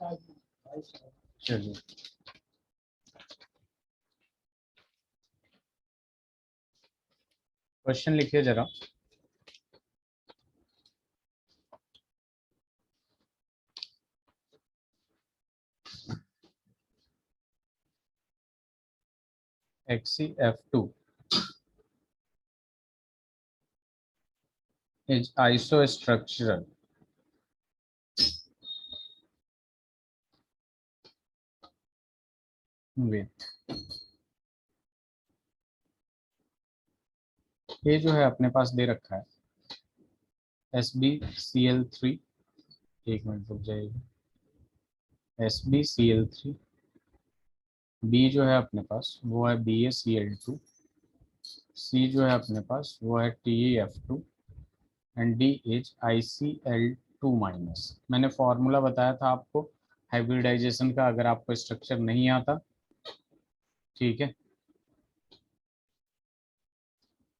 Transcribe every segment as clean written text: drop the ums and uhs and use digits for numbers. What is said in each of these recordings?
चलिए क्वेश्चन लिखिए जरा। HCF2 is isostructural with, ये जो है अपने पास दे रखा है SbCl3, एक मिनट रुक जाइएगा, SbCl3, B जो है अपने पास वो है BaCl2, C जो है अपने पास वो है TeF2 and D is ICl2 minus. मैंने फॉर्मूला बताया था आपको हाइब्रिडाइजेशन का, अगर आपको स्ट्रक्चर नहीं आता ठीक है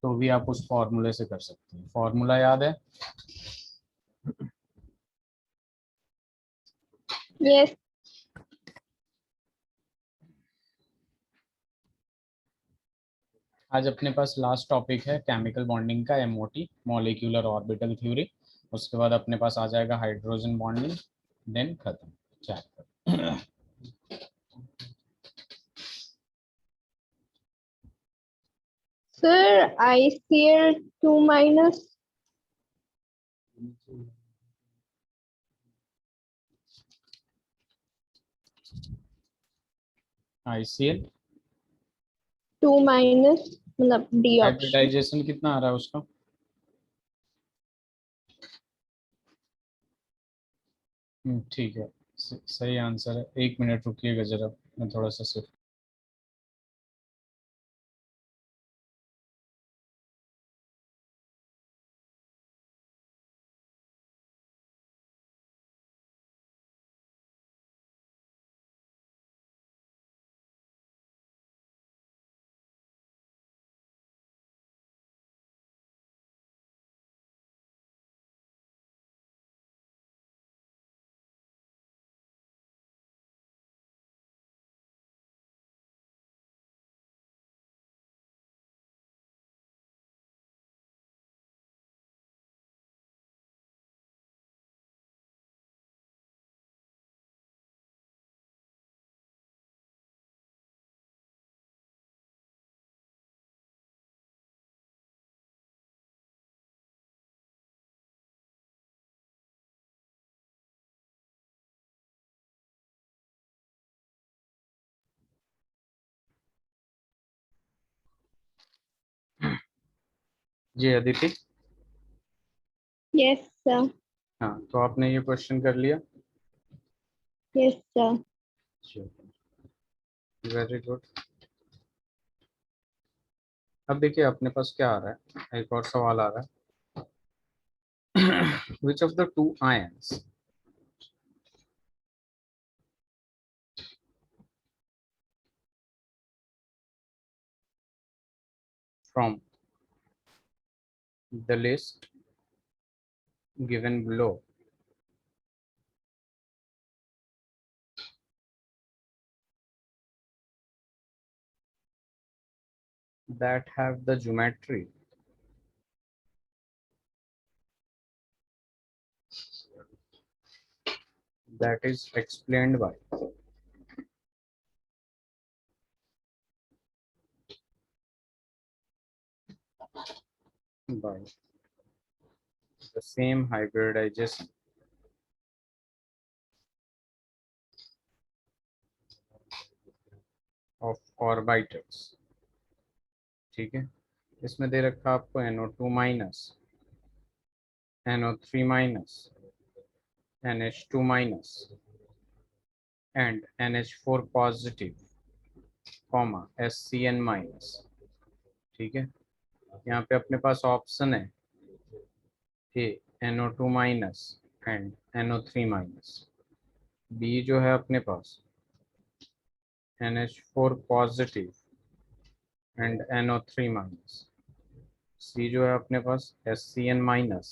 तो भी आप उस फॉर्मूले से कर सकते हैं। फॉर्मूला याद है? यस। आज अपने पास लास्ट टॉपिक है केमिकल बॉन्डिंग का, MOT, मॉलिक्यूलर ऑर्बिटल थ्योरी। उसके बाद अपने पास आ जाएगा हाइड्रोजन बॉन्डिंग, देन खत्म chapter. Sir ICl2 minus ICl 2 minus मतलब डी ऑप्शन। हाइब्रिडाइजेशन कितना आ रहा है उसका? ठीक है, सही आंसर है। एक मिनट रुकिएगा जरा, मैं थोड़ा सा सिर्फ जी अदिति। Yes sir. हाँ तो आपने ये क्वेश्चन कर लिया? Yes sir. Very good. अब देखिए अपने पास क्या आ रहा है, एक और सवाल आ रहा है। Which of the two ions from the list given below that have the geometry that is explained by the same hybridization of orbitals? ठीक है, इसमें दे रखा आपको NO2 minus, NO3 minus, NH2 minus and NH4 positive, comma SCN minus. ठीक है, यहाँ पे अपने पास ऑप्शन है A NO2 minus and NO3 minus, B जो है अपने पास NH4 positive and NO3 minus, C जो है अपने पास SCN minus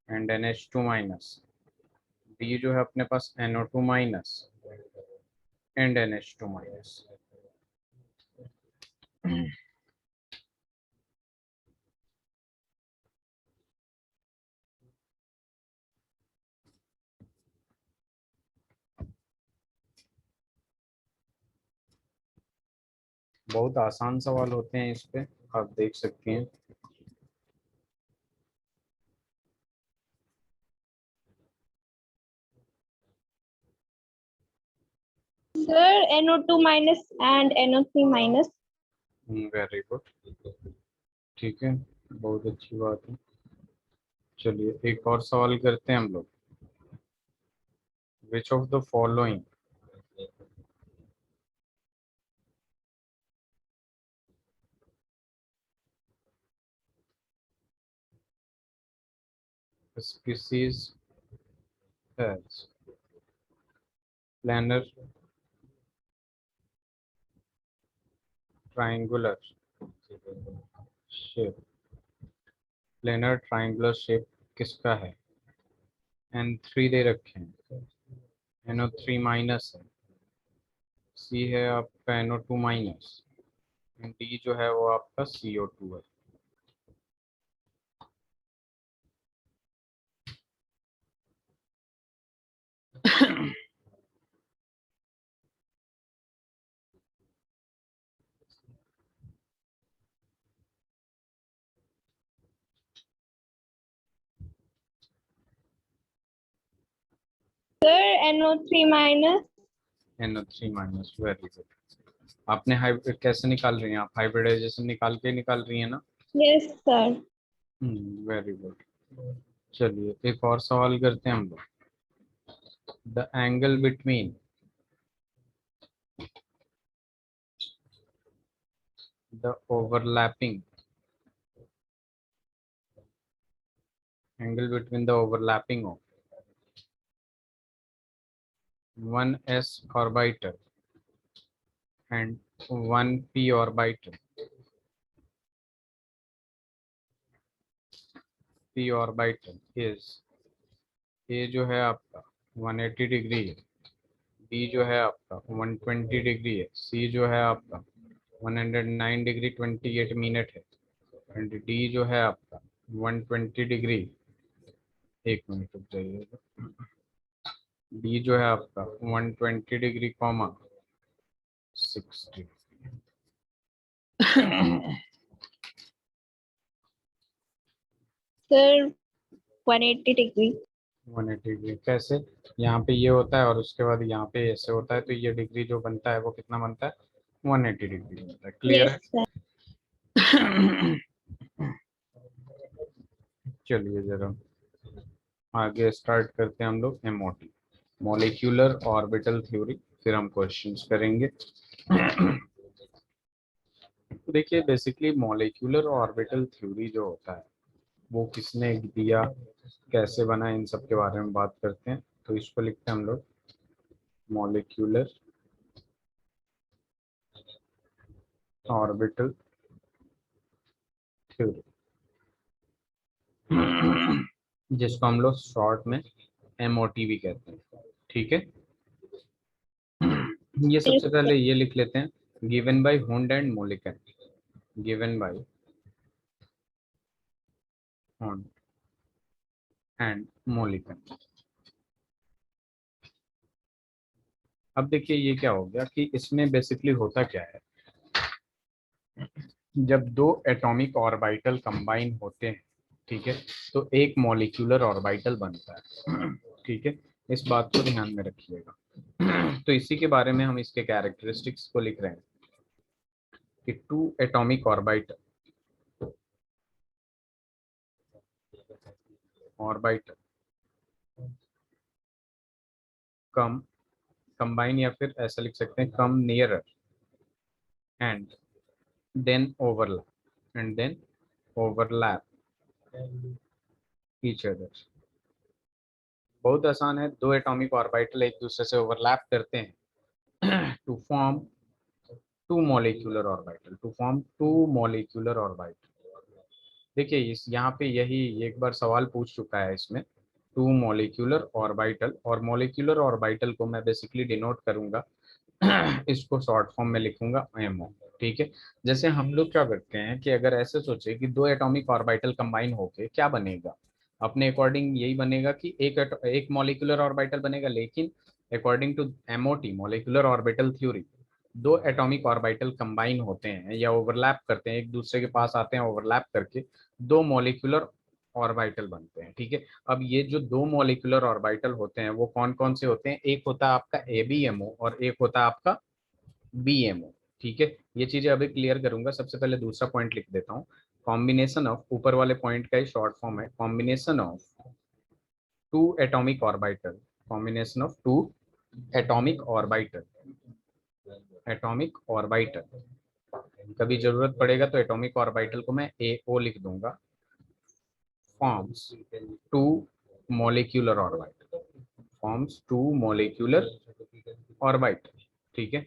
and NH2 minus, D जो है अपने पास NO2 minus and NH2 minus. बहुत आसान सवाल होते हैं इस पे, आप देख सकते हैं। Sir, NO2 minus and NO3 minus. Very good, ठीक है, बहुत अच्छी बात है। चलिए एक और सवाल करते हैं हम लोग। Which of the following species has planar triangular shape? Planar triangular shape किसका है? N3 दे रखे हैं, NO3 माइनस है, C है आपका NO2 माइनस, D जो है वो आपका CO2 है। Sir, NO3 minus. NO3 minus, very good. आपने हाइब्रिड कैसे निकाल रही हैं? आप हाइब्रिडाइजेशन निकाल के निकाल रही हैं ना? Yes, sir. Very good. चलिए एक और सवाल करते हैं हम लोग। The angle between the overlapping of 1s orbital and 1p orbital is A जो है आपका 180 डिग्री है, B जो है आपका 120 डिग्री है, C जो है आपका 109 डिग्री 28 मिनट है, एंड D जो है आपका 120 डिग्री, एक मिनट रुक जाइएगा, D जो है आपका 120 degree comma 60। Sir, 180 degree. 180 degree कैसे? यहाँ पे ये होता है और उसके बाद यहाँ पे ऐसे होता है, तो ये डिग्री जो बनता है वो कितना बनता है? 180 डिग्री बनता है। क्लियर Yes, है? sir. चलिए जरा आगे स्टार्ट करते हैं हम लोग MOT, मॉलिक्यूलर ऑर्बिटल थ्योरी, फिर हम क्वेश्चंस करेंगे। देखिए बेसिकली मॉलिक्यूलर ऑर्बिटल थ्योरी जो होता है वो किसने दिया, कैसे बना, इन सब के बारे में बात करते हैं। तो इसको लिखते हैं हम लोग मॉलिक्यूलर ऑर्बिटल थ्योरी, जिसको हम लोग शॉर्ट में MOT भी कहते हैं। ठीक है, ये Yes, सबसे पहले ये लिख लेते हैं, given by Hund and Mulliken, given by Hund and Mulliken. अब देखिए ये क्या हो गया कि इसमें बेसिकली होता क्या है, जब दो एटॉमिक ऑर्बिटल कंबाइन होते हैं, ठीक है, तो एक मॉलिक्यूलर ऑर्बिटल बनता है। ठीक है, इस बात को ध्यान में रखिएगा। तो इसी के बारे में हम इसके कैरेक्टरिस्टिक्स को लिख रहे हैं कि two atomic orbital come combine, या फिर ऐसा लिख सकते हैं come nearer and then overlap each other. बहुत आसान है, दो एटॉमिक ऑर्बिटल एक दूसरे से ओवरलैप करते हैं to form to molecular orbital. देखिए इस यहाँ पे यही एक बार सवाल पूछ चुका है इसमें टू मॉलिक्यूलर ऑर्बिटल, और मॉलिक्यूलर ऑर्बिटल को मैं बेसिकली डिनोट करूंगा इसको शॉर्ट फॉर्म में लिखूंगा एमओ। ठीक है, जैसे हम लोग क्या करते हैं कि अगर ऐसे सोचे कि दो एटॉमिक ऑर्बिटल कंबाइन होके क्या बनेगा, अपने अकॉर्डिंग यही बनेगा कि एक मॉलिक्यूलर ऑर्बिटल बनेगा, लेकिन according to MOT molecular orbital theory, दो एटॉमिक ऑर्बिटल कंबाइन होते हैं या ओवरलैप करते हैं, एक दूसरे के पास आते हैं, ओवरलैप करके दो मॉलिक्यूलर ऑर्बिटल बनते हैं। ठीक है, अब ये जो दो मॉलिक्यूलर ऑर्बिटल होते हैं वो कौन कौन से होते हैं, एक होता है आपका एबीएमओ और एक होता है आपका बीएमओ। ठीक है, ये चीजें अभी क्लियर करूंगा। सबसे पहले दूसरा पॉइंट लिख देता हूँ, कॉम्बिनेशन ऑफ, ऊपर वाले पॉइंट का ही शॉर्ट फॉर्म है, combination of two atomic orbital, combination of two atomic orbital, atomic orbital, कभी जरूरत पड़ेगा तो एटॉमिक ऑर्बिटल को मैं एओ लिख दूंगा, forms to molecular orbital, forms to molecular orbital. ठीक है,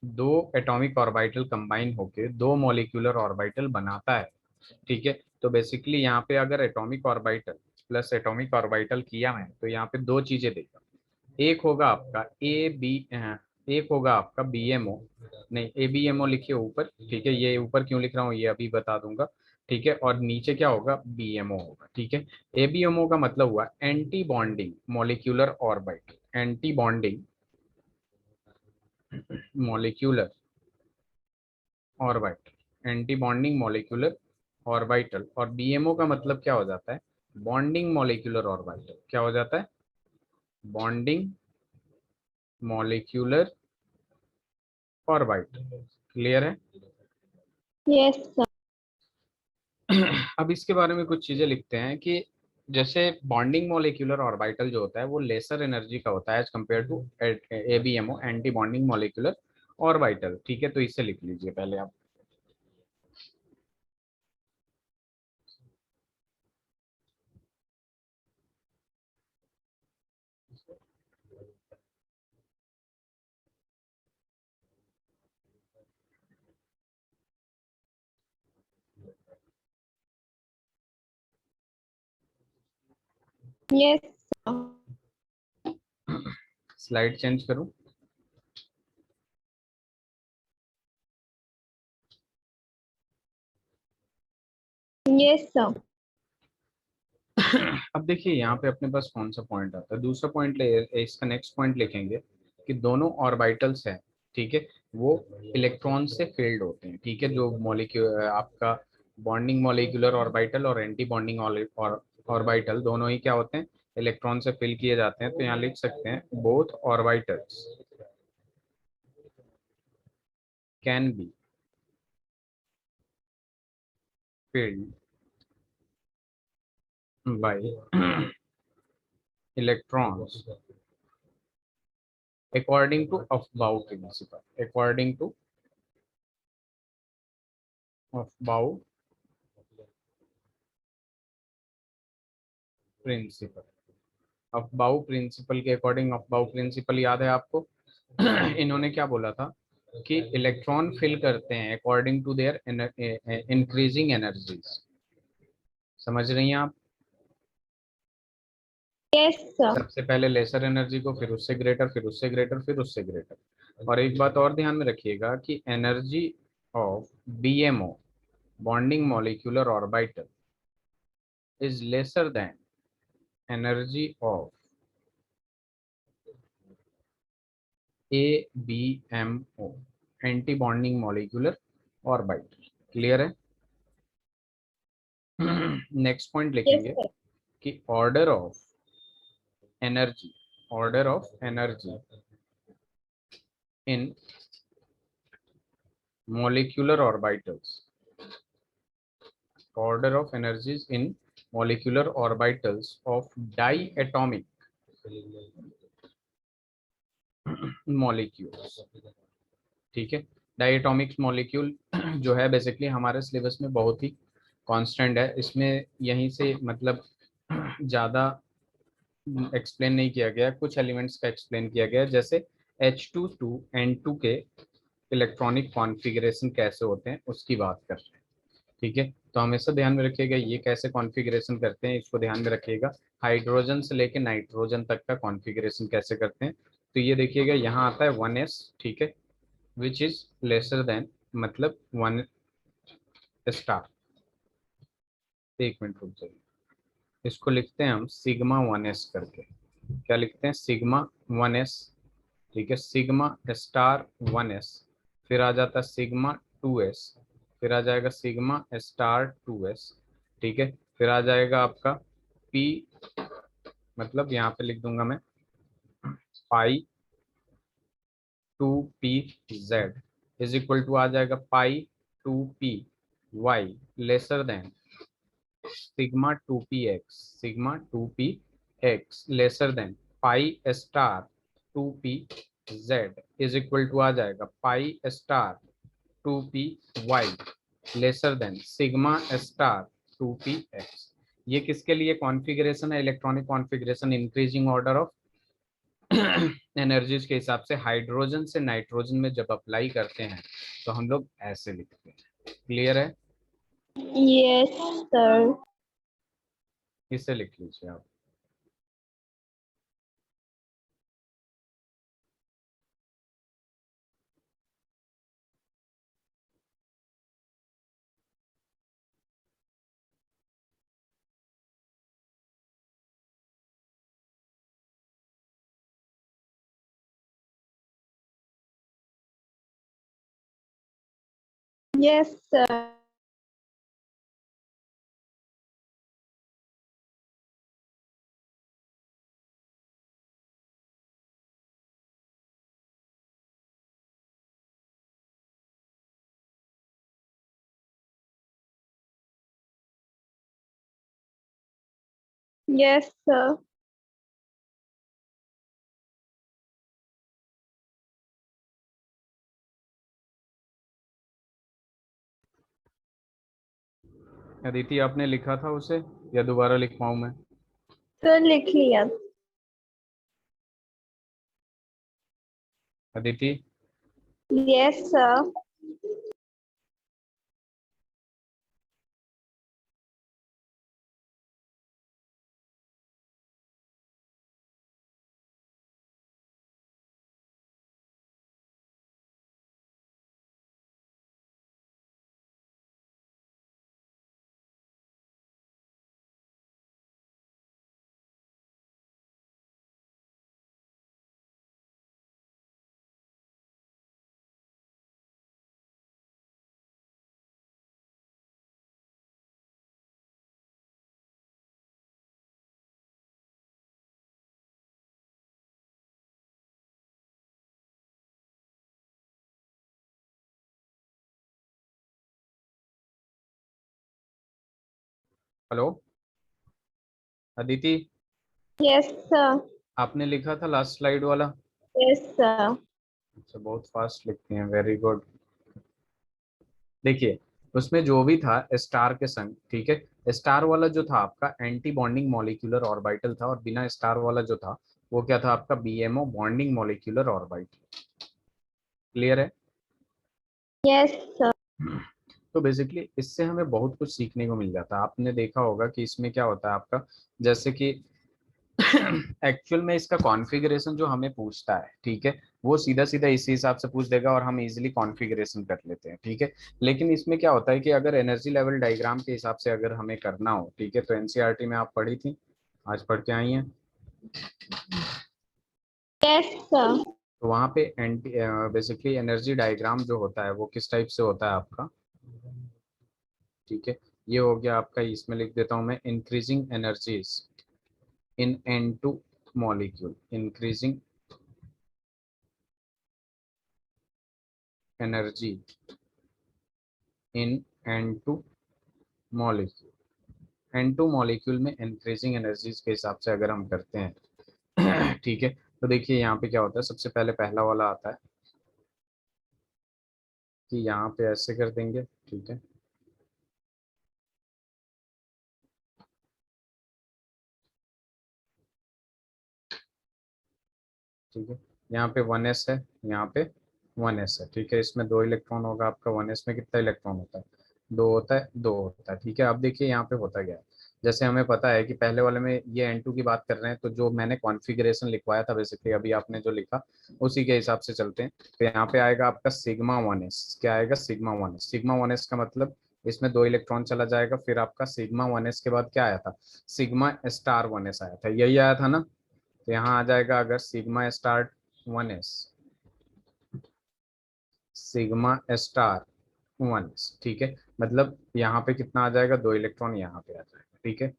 दो एटॉमिक ऑर्बिटल कंबाइन होके दो मॉलिक्यूलर ऑर्बिटल बनाता है। ठीक है, तो बेसिकली यहाँ पे अगर atomic orbital plus atomic orbital किया है तो यहाँ पे दो चीजें देगा, एक होगा आपका ए बी, एक होगा आपका बीएमओ, नहीं एबीएमओ लिखिए ऊपर। ठीक है, ये ऊपर क्यों लिख रहा हूँ ये अभी बता दूंगा। ठीक है, और नीचे क्या होगा, बीएमओ होगा। ठीक है, एबीएमओ का मतलब हुआ anti bonding molecular orbital, anti bonding molecular orbital, anti bonding molecular orbital. और बीएमओ का मतलब क्या हो जाता है, बॉन्डिंग मॉलिक्यूलर ऑर्बिटल। क्या हो जाता है, बॉन्डिंग मॉलिक्यूलर ऑर्बिटल। क्लियर है? Yes, sir. अब इसके बारे में कुछ चीजें लिखते हैं कि जैसे बॉन्डिंग मॉलिक्यूलर ऑर्बिटल जो होता है वो लेसर एनर्जी का होता है as compared to ABMO, anti bonding molecular orbital. ठीक है, तो इसे लिख लीजिए पहले आप। Yes, sir. स्लाइड चेंज करूं? Yes, sir. अब देखिए यहाँ पे अपने पास कौन सा पॉइंट आता है, दूसरा पॉइंट ले, इसका नेक्स्ट पॉइंट लिखेंगे कि दोनों ऑर्बिटल्स हैं, ठीक है, वो इलेक्ट्रॉन से फिल्ड होते हैं। ठीक है, जो मॉलिक्यूल आपका बॉन्डिंग मॉलिक्यूलर ऑर्बिटल और एंटी बॉन्डिंग ऑर्बिटल दोनों ही क्या होते हैं, इलेक्ट्रॉन से फिल किए जाते हैं। तो यहाँ लिख सकते हैं both orbitals can be filled by electrons according to Aufbau principle, according to Aufbau principle. Aufbau principle के अकॉर्डिंग, अफबाउ प्रिंसिपल याद है आपको? इन्होंने क्या बोला था कि इलेक्ट्रॉन फिल करते हैं according to their increasing energies. समझ रही हैं आप? Yes, sir. सबसे पहले लेसर एनर्जी को, फिर उससे ग्रेटर, फिर उससे ग्रेटर, फिर उससे ग्रेटर। और एक बात और ध्यान में रखिएगा कि energy of BMO, bonding molecular orbital, is lesser than energy of ABMO, anti bonding molecular orbital. Clear है? नेक्स्ट पॉइंट Yes, लिखेंगे sir. कि order of energy, order of energy in molecular orbitals, order of energies in molecular orbitals of diatomic molecules. ठीक है, डायटोमिक्स molecule जो है basically हमारे syllabus में बहुत ही कांस्टेंट है, इसमें यहीं से मतलब ज़्यादा एक्सप्लेन नहीं किया गया, कुछ एलिमेंट्स का एक्सप्लेन किया गया, जैसे H22N2 के इलेक्ट्रॉनिक कॉन्फ़िगरेशन कैसे होते हैं उसकी बात कर रहे हैं। ठीक है, तो हमेशा ध्यान में रखिएगा ये कैसे कॉन्फ़िगरेशन करते हैं, इसको ध्यान में रखिएगा। हाइड्रोजन से लेके नाइट्रोजन तक का कॉन्फ़िगरेशन कैसे करते हैं। तो ये देखिएगा यहाँ आता है 1s, ठीक है, विच इज लेसर देन, मतलब 1 स्टार। एक मिनट रुक जाइए, इसको लिखते हैं हम सिग्मा 1s करके। क्या लिखते हैं? सिग्मा 1s, ठीक है, सिग्मा स्टार 1s, फिर आ जाता है सिग्मा 2s, फिर आ जाएगा सिग्मा स्टार 2s, ठीक है, फिर आ जाएगा आपका p, मतलब यहाँ पे लिख दूंगा मैं pi 2p z is equal to आ जाएगा pi 2p y lesser than sigma 2p x, sigma 2p x lesser than pi star 2p z is equal to आ जाएगा pi star 2p y lesser than sigma star 2p x। ये किसके लिए configuration है? Electronic configuration increasing order of energies के हिसाब से hydrogen से नाइट्रोजन में जब अप्लाई करते हैं तो हम लोग ऐसे लिखते हैं। क्लियर है? Yes, sir. इसे लिख लीजिए आप। Yes, sir. Yes, sir. Aditi आपने लिखा था उसे या दोबारा लिखवाऊं मैं? Sir, लिख लिया. Aditi Yes, sir. Hello Aditi, Yes, sir. आपने लिखा था लास्ट स्लाइड वाला? Yes, sir. अच्छा, बहुत फास्ट लिखते हैं, वेरी गुड। देखिए उसमें जो भी था स्टार के संग, ठीक है, स्टार वाला जो था आपका एंटी बॉन्डिंग मॉलिक्यूलर ऑर्बिटल था, और बिना स्टार वाला जो था वो क्या था? आपका BMO bonding molecular orbital. Clear है? Yes, sir. तो बेसिकली इससे हमें बहुत कुछ सीखने को मिल जाता है। आपने देखा होगा कि इसमें क्या होता है आपका, जैसे कि एक्चुअल में इसका कॉन्फ़िगरेशन जो हमें पूछता है, ठीक है, वो सीधा सीधा इसी हिसाब से पूछ देगा और हम इजीली कॉन्फ़िगरेशन कर लेते हैं, ठीक है। लेकिन इसमें क्या होता है कि अगर एनर्जी लेवल डायग्राम के हिसाब से अगर हमें करना हो, ठीक है, तो एनसीईआरटी में आप पढ़ी थी, आज पढ़ के आई हैं, Yes, sir. तो वहाँ पे एंटी बेसिकली एनर्जी डायग्राम जो होता है वो किस टाइप से होता है आपका, ठीक है। ये हो गया आपका, इसमें लिख देता हूँ मैं, increasing energies in N2 molecule, increasing energy in N2 molecule। N2 molecule में increasing energies के हिसाब से अगर हम करते हैं ठीक है, तो देखिए यहाँ पे क्या होता है, सबसे पहले पहला वाला आता है कि यहाँ पे ऐसे कर देंगे, ठीक है, ठीक है, यहाँ पे 1s है, यहाँ पे 1s है, ठीक है, इसमें 2 इलेक्ट्रॉन होगा आपका, 1s में कितना इलेक्ट्रॉन होता है? 2 होता है, 2 होता है, ठीक है। अब देखिए यहाँ पे होता क्या है, जैसे हमें पता है कि पहले वाले में ये N2 की बात कर रहे हैं, तो जो मैंने कॉन्फ़िगरेशन लिखवाया था बेसिकली, अभी आपने जो लिखा उसी के हिसाब से चलते हैं। तो यहाँ पे आएगा आपका सिग्मा वन एस। क्या आएगा? Sigma one s. Sigma one S का मतलब इसमें 2 इलेक्ट्रॉन चला जाएगा। फिर आपका सिग्मा वन एस के बाद क्या आया था? सिग्मा स्टार वन एस आया था, यही आया था ना। तो यहाँ आ जाएगा अगर sigma star one s, sigma star one S, ठीक है। मतलब यहाँ पे कितना आ जाएगा? 2 इलेक्ट्रॉन यहाँ पे आ जाएगा, ठीक है।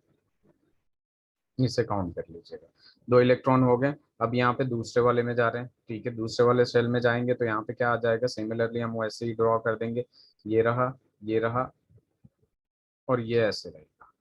इसे काउंट कर लीजिएगा। 2 इलेक्ट्रॉन हो गए। अब यहाँ पे दूसरे वाले में जा रहे हैं, ठीक है। दूसरे वाले सेल में जाएंगे तो यहाँ पे क्या आ जाएगा? सिमिलरली हम वैसे ही ड्रॉ कर देंगे। ये रहा, ये रहा, और ये ऐसे रहेगा,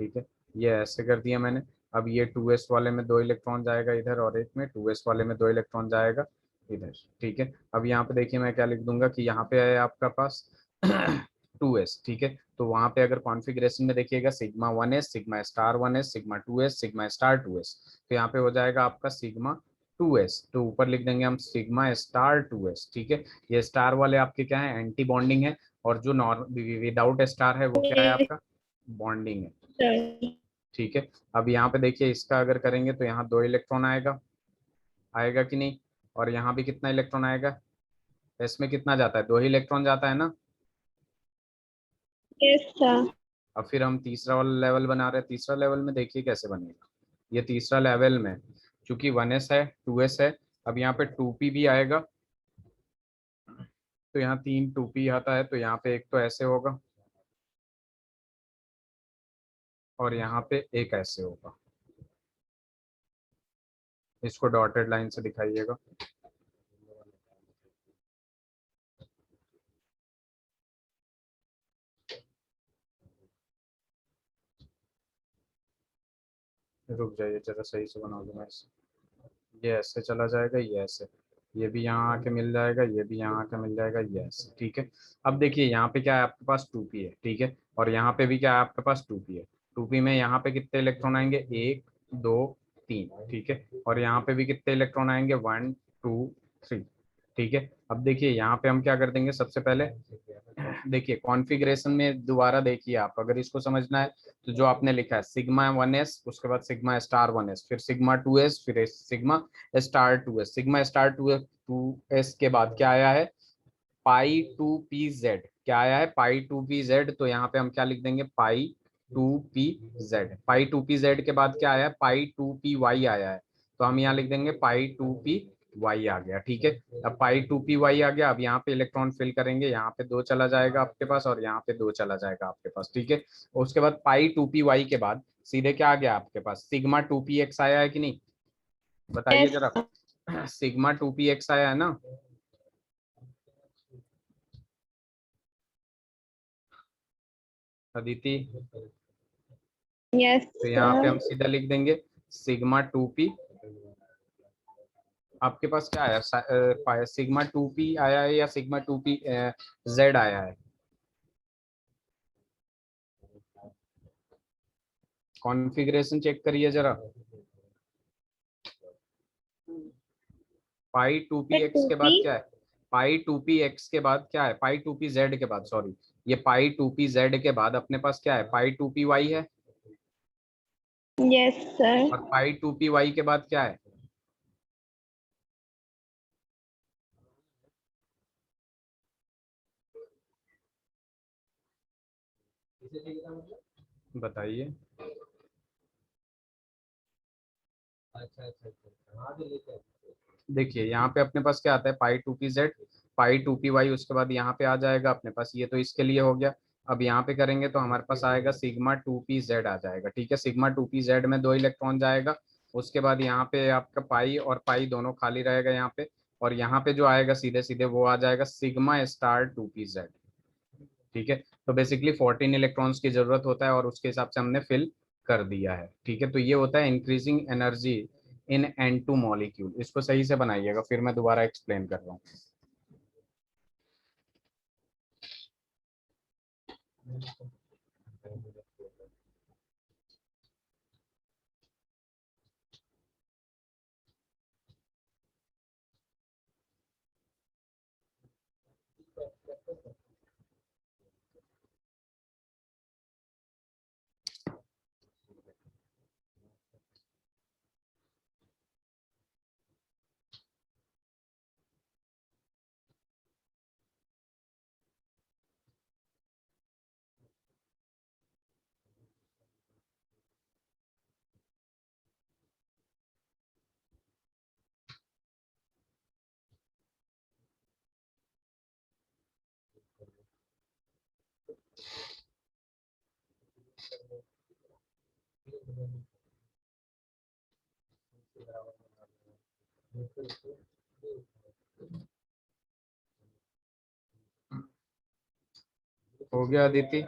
ठीक है। ये ऐसे कर दिया मैंने। अब ये 2s वाले में 2 इलेक्ट्रॉन जाएगा इधर, और एक में 2s वाले में 2 इलेक्ट्रॉन जाएगा इधर, ठीक है। अब यहाँ पे देखिए मैं क्या लिख दूंगा कि यहाँ पे है आपका पास 2s, ठीक है। तो वहां पे अगर कॉन्फ़िगरेशन में देखिएगा sigma one s, sigma star one s, sigma two S, sigma star two s, तो यहाँ पे हो जाएगा आपका सिग्मा टू एस। तो ऊपर लिख देंगे हम सिग्मा स्टार टू एस, ठीक है। ये स्टार वाले आपके क्या है? एंटी बॉन्डिंग है। और जो नॉर्मल विदाउट स्टार है वो क्या है Yes, आपका? बॉन्डिंग है, sir. ठीक है। अब यहाँ पे देखिए इसका अगर करेंगे तो यहाँ 2 इलेक्ट्रॉन आएगा, आएगा कि नहीं? और यहाँ भी कितना इलेक्ट्रॉन आएगा? इसमें कितना जाता है? 2 ही इलेक्ट्रॉन जाता है ना। Yes, sir. अब फिर हम तीसरा वाला लेवल बना रहे हैं। तीसरा लेवल में देखिए कैसे बनेगा। ये तीसरा लेवल में चूंकि 1s है, 2s है, अब यहाँ पे 2p भी आएगा। तो यहाँ 3 2p आता है, तो यहाँ पे एक तो ऐसे होगा, और यहाँ पे एक ऐसे होगा। इसको डॉटेड लाइन से दिखाइएगा। रुक जाइए जरा, सही से बना दूंगा इसे। ये ऐसे चला जाएगा, ये ऐसे, ये भी यहाँ आके मिल जाएगा, ये भी यहाँ आके मिल जाएगा, ये ऐसे, ठीक है। अब देखिए यहाँ पे क्या है आपके पास? 2p है, ठीक है। और यहाँ पे भी क्या है आपके पास? 2p है। 2p में यहाँ पे कितने इलेक्ट्रॉन आएंगे? 1 2 3, ठीक है। और यहाँ पे भी कितने इलेक्ट्रॉन आएंगे? 1 2 3, ठीक है। अब देखिए यहाँ पे हम क्या कर देंगे सबसे पहले? देखिए कॉन्फ़िगरेशन में दोबारा देखिए आप, अगर इसको समझना है तो जो आपने लिखा है सिग्मा वन एस, उसके बाद सिग्मा स्टार वन एस, फिर सिग्मा टू एस, फिर sigma star two S. Sigma star two S के बाद क्या आया है? Pi two P Z. क्या आया है? Pi two P Z. तो यहाँ पे हम क्या लिख देंगे? Pi two P Z. Pi two P Z के बाद क्या आया है? पाई टू पी वाई आया है। तो हम यहाँ लिख देंगे पाई टू पी वाई आ गया, ठीक है। अब पाई टू पी वाई आ गया। अब यहाँ पे इलेक्ट्रॉन फिल करेंगे, यहाँ पे 2 चला जाएगा आपके पास, और यहाँ पे 2 चला जाएगा आपके पास, ठीक है। उसके बाद पाई टू पी वाई के बाद सीधे क्या आ गया आपके पास? सिग्मा टू पी एक्स आया है कि नहीं? बताइए Yes, जरा। सिग्मा टू पी एक्स आया है ना। अदिति, yes, तो यहाँ पे sir. हम सीधा लिख देंगे सिग्मा टू पी। आपके पास क्या आया? सिग्मा टू पी आया है या सिग्मा टू पी जेड आया है? कॉन्फ़िगरेशन चेक करिए जरा। पाई टू पी The एक्स के बाद 2p. क्या है? पाई टू पी एक्स के बाद क्या है? पाई टू पी जेड के बाद, सॉरी, ये पाई टू पी जेड के बाद अपने पास क्या है? पाई टू पी वाई है। Yes, sir. और पाई टू पी वाई के बाद क्या है? बताइए। देखिए यहाँ पे अपने पास क्या आता है? Pi two P Z, pi two P Y, उसके बाद यहाँ पे आ जाएगा अपने पास, ये तो इसके लिए हो गया। अब यहाँ पे करेंगे तो हमारे पास आएगा सिग्मा टू पी जेड आ जाएगा, ठीक है। सिग्मा टू पी जेड में 2 इलेक्ट्रॉन जाएगा। उसके बाद यहाँ पे आपका पाई और पाई दोनों खाली रहेगा यहाँ पे। और यहाँ पे जो आएगा सीधे सीधे वो आ जाएगा sigma star two P z, ठीक है। तो बेसिकली 14 इलेक्ट्रॉन्स की जरूरत होता है, और उसके हिसाब से हमने फिल कर दिया है, ठीक है। तो ये होता है increasing energy in N2 molecule. इसको सही से बनाइएगा, फिर मैं दोबारा एक्सप्लेन कर रहा हूँ। हो गया Aditi?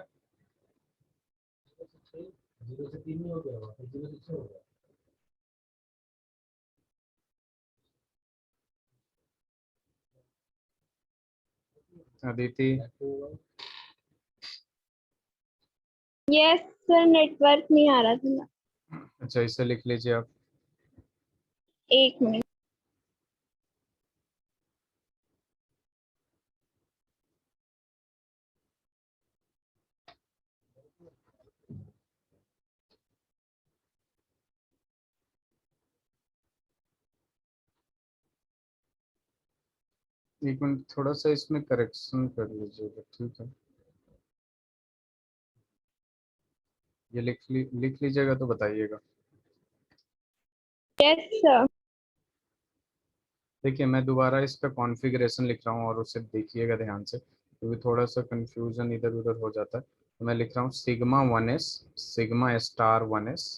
Aditi yes sir, network नहीं आ रहा था। अच्छा, इसे लिख लीजिए आप। एक मिनट। एक मिनट, थोड़ा सा इसमें करेक्शन कर लीजिएगा, ठीक है? ये लिख लीजिएगा तो बताइएगा। Yes sir. देखिए, मैं दोबारा इस पर कॉन्फ़िगरेशन लिख रहा हूँ और उसे देखिएगा ध्यान से, क्योंकि थोड़ा सा कंफ्यूजन इधर उधर हो जाता है। तो मैं लिख रहा हूँ sigma 1s, sigma star 1s,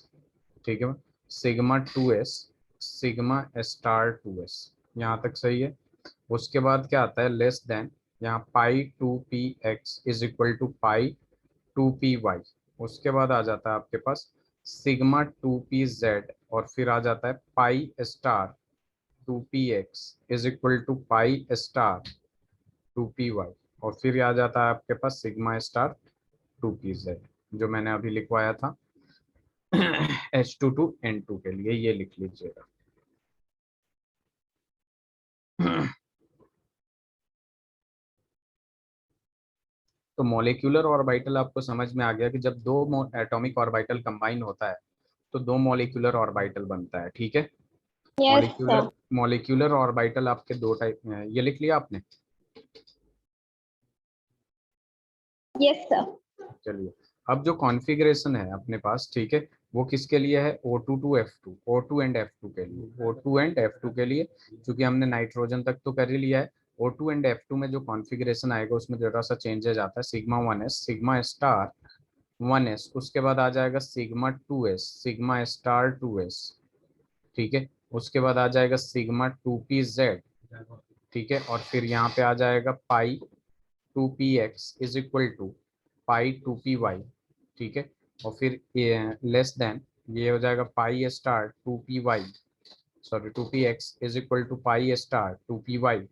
ठीक है? Sigma 2s, sigma star 2s। यहाँ तक सही है? उसके बाद क्या आता है? लेस देन, यहाँ pi 2p(x) is equal to pi 2py। उसके बाद आ जाता है आपके पास सिग्मा 2pz, और फिर आ जाता है pi star 2px is equal to pi star 2py, और फिर आ जाता है आपके पास सिग्मा स्टार 2pz, जो मैंने अभी लिखवाया था H22N2 के लिए। ये लिख लीजिएगा। तो मॉलिक्यूलर ऑर्बिटल आपको समझ में आ गया कि जब दो एटॉमिक ऑर्बिटल कंबाइन होता है तो दो मॉलिक्यूलर ऑर्बिटल बनता है, ठीक है? Yes molecular sir. Molecular orbital आपके दो टाइप में है। ये लिख लिया आपने? Yes sir. चलिए, अब जो कॉन्फ़िगरेशन है अपने पास, ठीक है, वो किसके लिए है? O2 to F2, O2 and F2 के लिए, O2 एंड F2 के लिए। क्योंकि हमने नाइट्रोजन तक तो कर ही लिया है। O2 एंड F2 में जो कॉन्फ़िगरेशन आएगा उसमें जरा सा चेंजेस आता है। Sigma 1s, sigma star 1s, उसके बाद आ जाएगा sigma 2s, sigma star 2s, ठीक है? उसके बाद आ जाएगा सिग्मा 2pz, ठीक है? और फिर यहाँ पे आ जाएगा pi 2px is equal to pi 2py, ठीक है? और फिर लेस देन, ये हो जाएगा pi star 2py, sorry 2px is equal to pi star 2py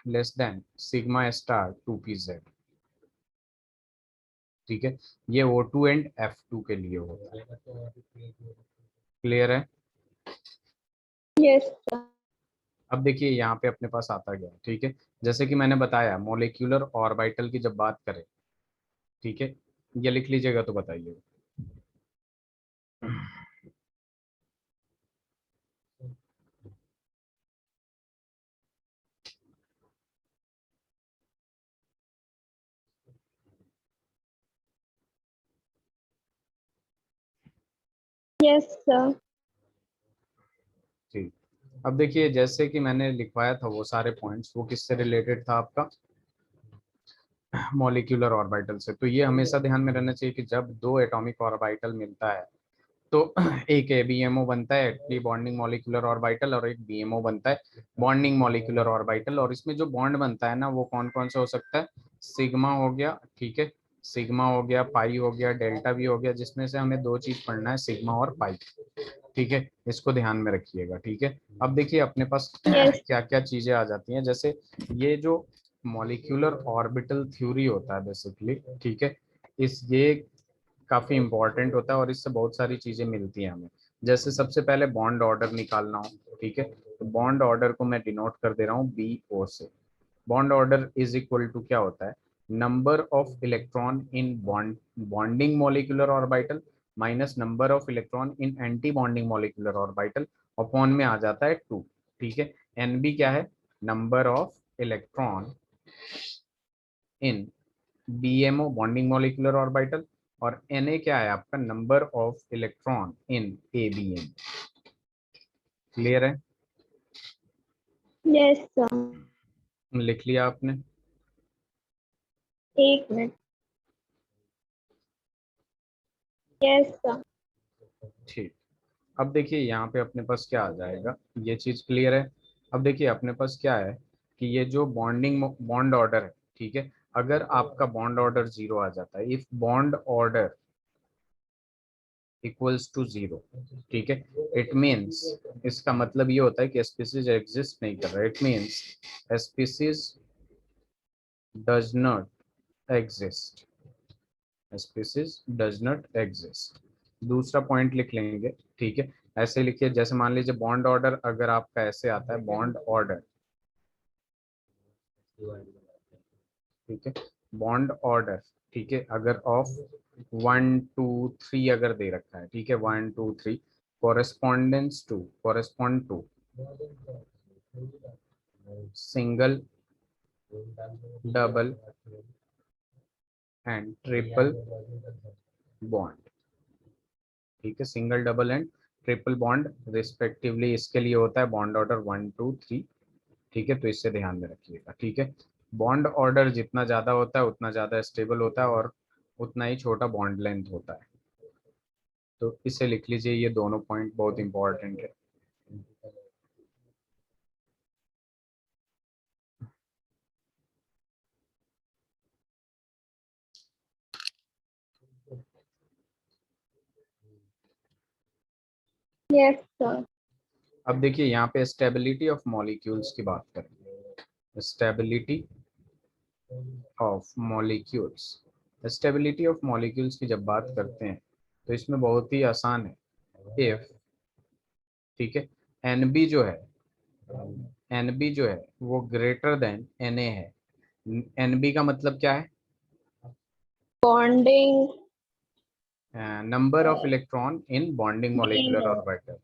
less than sigma star 2pz, ठीक है? ये O2 एंड F2 के लिए होता है। क्लियर है? Yes sir. अब देखिए यहाँ पे अपने पास आता गया, ठीक है? जैसे कि मैंने बताया मॉलिक्यूलर ऑर्बिटल की जब बात करें, ठीक है, ये लिख लीजिएगा तो बताइए। Yes sir. ठीक। अब देखिए, जैसे कि मैंने लिखवाया था वो सारे पॉइंट्स, वो किससे रिलेटेड था आपका? मॉलिक्यूलर ऑर्बिटल से। तो ये हमेशा ध्यान में रहना चाहिए कि जब दो एटॉमिक ऑर्बिटल मिलता है तो एक ABMO बनता है, एटली बॉन्डिंग मॉलिक्यूलर ऑर्बिटल, और एक BMO बनता है, बॉन्डिंग मॉलिक्यूलर ऑर्बिटल। और इसमें जो बॉन्ड बनता है ना, वो कौन कौन सा हो सकता है? सिग्मा हो गया, ठीक है, सिग्मा हो गया, पाई हो गया, डेल्टा भी हो गया, जिसमें से हमें दो चीज पढ़ना है, सिग्मा और पाई, ठीक है? इसको ध्यान में रखिएगा, ठीक है? अब देखिए अपने पास यस। क्या क्या चीजें आ जाती हैं। जैसे ये जो मॉलिक्यूलर ऑर्बिटल थ्योरी होता है बेसिकली, ठीक है, इस ये काफी इंपॉर्टेंट होता है और इससे बहुत सारी चीजें मिलती हैं हमें। जैसे सबसे पहले बॉन्ड ऑर्डर निकालना हो, ठीक है, तो बॉन्ड ऑर्डर को मैं डिनोट कर दे रहा हूँ BO से। Bond order is equal to क्या होता है? Number of electron in bonding molecular orbital minus number of electron in anti bonding molecular orbital, upon में आ जाता है 2, ठीक है? NB क्या है? Number of electron in BMO bonding molecular orbital, और Na क्या है आपका? Number of electron in ABM। Clear है? Yes sir. लिख लिया आपने? एक मिनट। Yes, sir. ठीक, अब देखिए यहाँ पे अपने पास क्या आ जाएगा, ये चीज क्लियर है। अब देखिए अपने पास क्या है कि ये जो बॉन्ड ऑर्डर है, ठीक है, अगर आपका बॉन्ड ऑर्डर 0 आ जाता है, if bond order equals to 0, ठीक है, इट मीन्स, इसका मतलब ये होता है कि स्पीसीज एग्जिस्ट नहीं कर रहा, it means species does not exist, species does not exist. दूसरा पॉइंट लिख लेंगे, ठीक है, ऐसे लिखिए, जैसे मान लीजिए बॉन्ड ऑर्डर अगर आपका ऐसे आता है, बॉन्ड ऑर्डर, ठीक है, बॉन्ड ऑर्डर, ठीक है, अगर ऑफ 1 2 3 अगर दे रखा है, ठीक है, 1 2 3, correspond to single, double and triple bond, ठीक है, single, double and triple bond respectively, इसके लिए होता है बॉन्ड ऑर्डर 1 2 3, ठीक है, तो इससे ध्यान में रखिएगा, ठीक है। बॉन्ड ऑर्डर जितना ज्यादा होता है उतना ज्यादा स्टेबल होता है और उतना ही छोटा बॉन्ड लेंथ होता है, तो इसे लिख लीजिए, ये दोनों पॉइंट बहुत इंपॉर्टेंट है। Yes, sir. अब देखिए यहाँ पे स्टेबिलिटी ऑफ मॉलिक्यूल्स की बात करें, stability of molecules, stability of molecules की जब बात करते हैं तो इसमें बहुत ही आसान है, इफ, ठीक है, एनबी जो है, एनबी जो है वो ग्रेटर देन एनए है, एनबी का मतलब क्या है, Bonding. Number of electron in bonding molecular BMO. Orbital,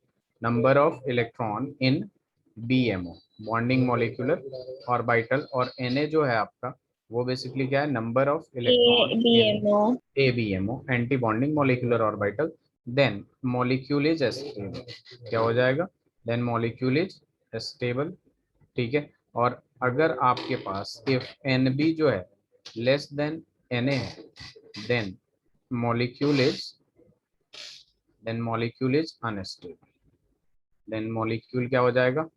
number of electron in BMO, bonding molecular orbital, और एनए जो है आपका वो बेसिकली क्या है, number of electron in BMO. ABMO, anti bonding molecular orbital, then molecule is stable, क्या हो जाएगा, देन मॉलिक्यूल इज स्टेबल, ठीक है। और अगर आपके पास इफ एनबी जो है लेस देन एनए है, then molecule is unstable, then molecule क्या हो जाएगा,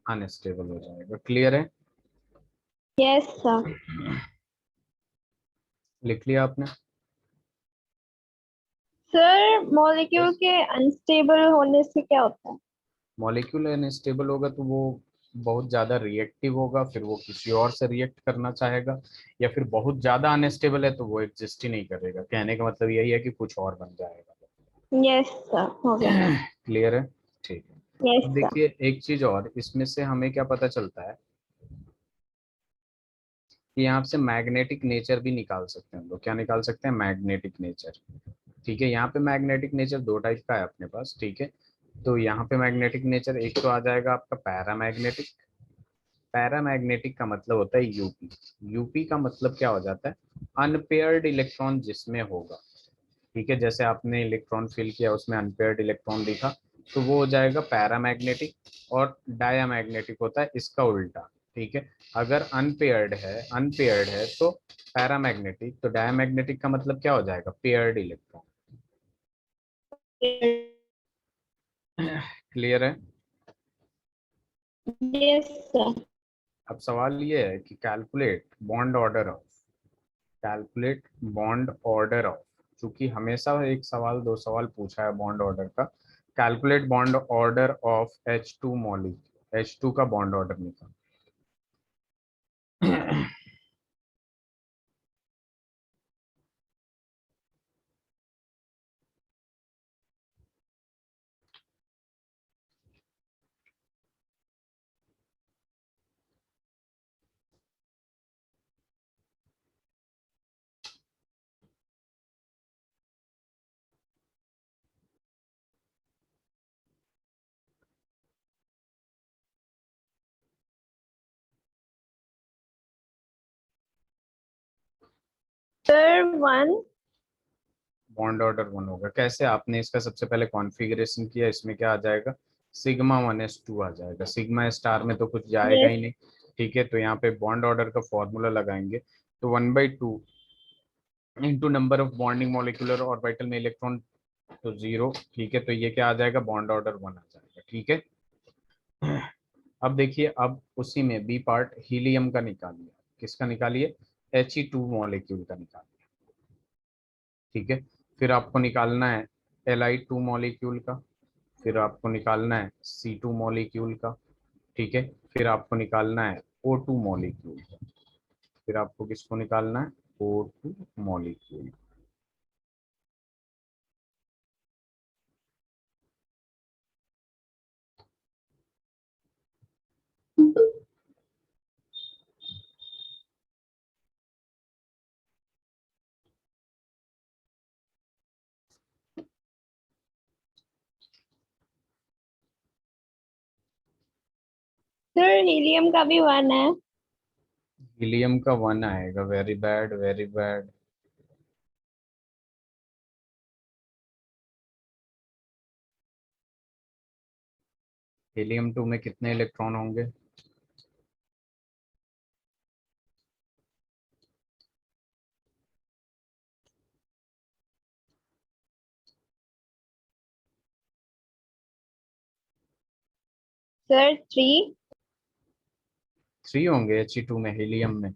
अनस्टेबल हो जाएगा, क्लियर है, Yes, sir. लिख लिया आपने। सर मॉलिक्यूल के अनस्टेबल होने से क्या होता है? मॉलिक्यूल अनस्टेबल होगा तो वो बहुत ज्यादा रिएक्टिव होगा, फिर वो किसी और से रिएक्ट करना चाहेगा, या फिर बहुत ज्यादा अनस्टेबल है तो वो एग्जिस्ट ही नहीं करेगा, कहने का मतलब यही है कि कुछ और बन जाएगा। यस सर, हो गया। क्लियर है, ठीक है। यस अब सर। देखिए एक चीज और, इसमें से हमें क्या पता चलता है कि यहाँ से मैग्नेटिक नेचर भी निकाल सकते हैं हम लोग, क्या निकाल सकते हैं, मैग्नेटिक नेचर, ठीक है। यहाँ पे मैग्नेटिक नेचर दो टाइप का है अपने पास, ठीक है, तो यहाँ पे मैग्नेटिक नेचर एक तो आ जाएगा आपका पैरामैग्नेटिक, पैरामैग्नेटिक का मतलब होता है यूपी, यूपी का मतलब क्या हो जाता है, अनपेयर्ड इलेक्ट्रॉन जिसमें होगा, ठीक है, जैसे आपने इलेक्ट्रॉन फिल किया उसमें अनपेयर्ड इलेक्ट्रॉन दिखा तो वो हो जाएगा पैरामैग्नेटिक, और डायामैग्नेटिक होता है इसका उल्टा, ठीक है, अगर अनपेयर्ड है तो पैरामैग्नेटिक, तो डायामैग्नेटिक का मतलब क्या हो जाएगा, पेयर्ड इलेक्ट्रॉन, क्लियर है। Yes sir. अब सवाल ये है कि कैलकुलेट बॉन्ड ऑर्डर ऑफ, चूंकि हमेशा एक सवाल दो सवाल पूछा है बॉन्ड ऑर्डर का, calculate bond order of H2 molecule, H2 का बॉन्ड ऑर्डर निकाल। सर 1। बॉन्ड ऑर्डर 1 होगा, कैसे, आपने इसका सबसे पहले कॉन्फ़िगरेशन किया, इसमें क्या आ जाएगा, सिग्मा 1s2 आ जाएगा, सिग्मा स्टार में तो कुछ जाएगा यस। ही नहीं, ठीक है, तो यहाँ पे बॉन्ड ऑर्डर का फॉर्मूला लगाएंगे, तो 1/2 into number of bonding molecular orbital में इलेक्ट्रॉन तो 0, ठीक है, तो ये क्या आ जाएगा, बॉन्ड ऑर्डर 1 आ जाएगा, ठीक है। अब देखिए, अब उसी में बी पार्ट हीलियम का निकालिए। किसका निकालिए, He2 मॉलिक्यूल का निकालिए, ठीक है। फिर आपको निकालना है Li2 मॉलिक्यूल का, फिर आपको निकालना है C2 मॉलिक्यूल का, ठीक है। फिर आपको निकालना है O2 मॉलिक्यूल का, फिर आपको किसको निकालना है, O2 मॉलिक्यूल। सर हीलियम का भी 1 है। हीलियम का 1 आएगा, very bad very bad. Helium 2 में कितने इलेक्ट्रॉन होंगे, सर 3। 3 होंगे He2 में, हीलियम में।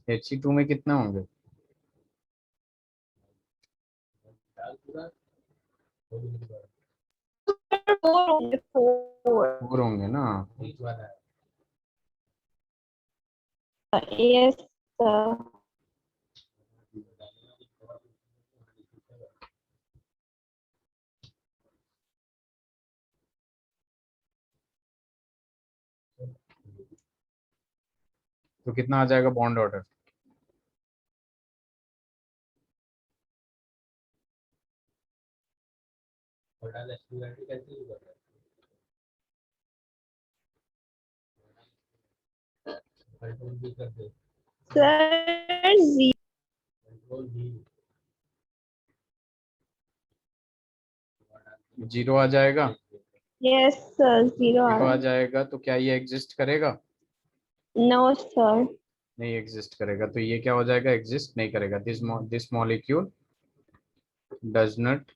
He2 में कितने होंगे, 4 होंगे, 4। 4 होंगे ना। Yes sir. तो कितना आ जाएगा बॉन्ड ऑर्डर, सर 0 आ जाएगा। यस सर 0 आ 0 रहा आ है। जाएगा तो क्या ये एग्जिस्ट करेगा, नो सर। नहीं एग्जिस्ट करेगा, तो ये क्या हो जाएगा, एग्जिस्ट नहीं करेगा, this molecule does not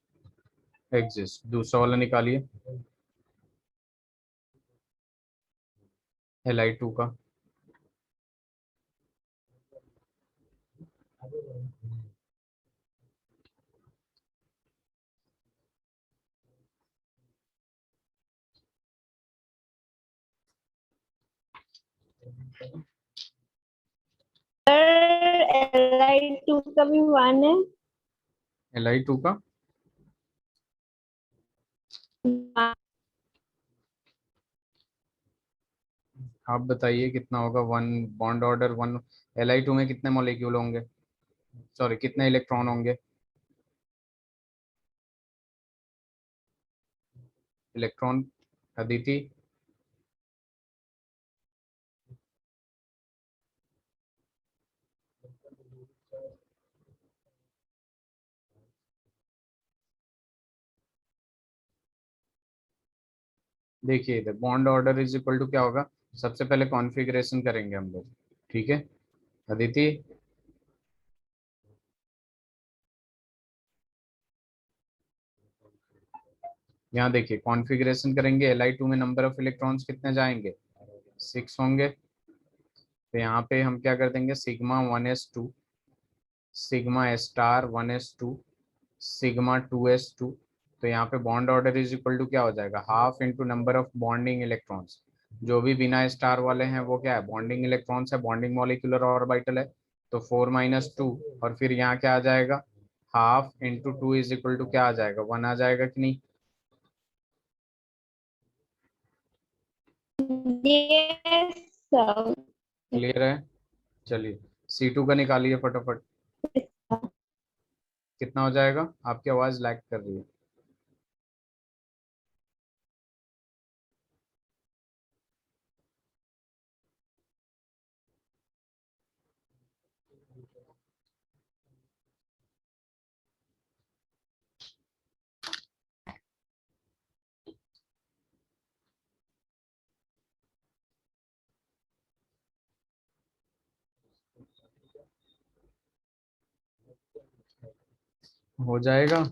exist. दूसरा वाला निकालिए, Li2 का। सर Li2 का भी 1 है। Li2 का आप बताइए कितना होगा, 1 बॉन्ड ऑर्डर 1। Li2 में कितने मॉलिक्यूल होंगे, सॉरी कितने इलेक्ट्रॉन होंगे, इलेक्ट्रॉन, अदिति। देखिए इधर bond order is equal to क्या होगा, सबसे पहले कॉन्फ़िगरेशन करेंगे हम लोग, ठीक है। अदिति, यहाँ देखिए कॉन्फ़िगरेशन करेंगे, Li2 में नंबर ऑफ इलेक्ट्रॉन्स कितने जाएंगे, 6 होंगे। तो यहाँ पे हम क्या कर देंगे, sigma 1s2, sigma star 1s2, sigma 2s2। तो यहाँ पे bond order is equal to क्या हो जाएगा, half into number of bonding electrons. जो भी बिना स्टार वाले हैं वो क्या है, बॉन्डिंग इलेक्ट्रॉन्स है, बॉन्डिंग मॉलिक्यूलर ऑर्बिटल है। तो 4 - 2, और फिर यहाँ क्या आ जाएगा, half into 2 is equal to क्या आ जाएगा, 1 आ जाएगा कि नहीं, यस सर। क्लियर है। चलिए C2 का निकालिए फटाफट, कितना हो जाएगा, आपकी आवाज़ लैग कर रही है। हो जाएगा।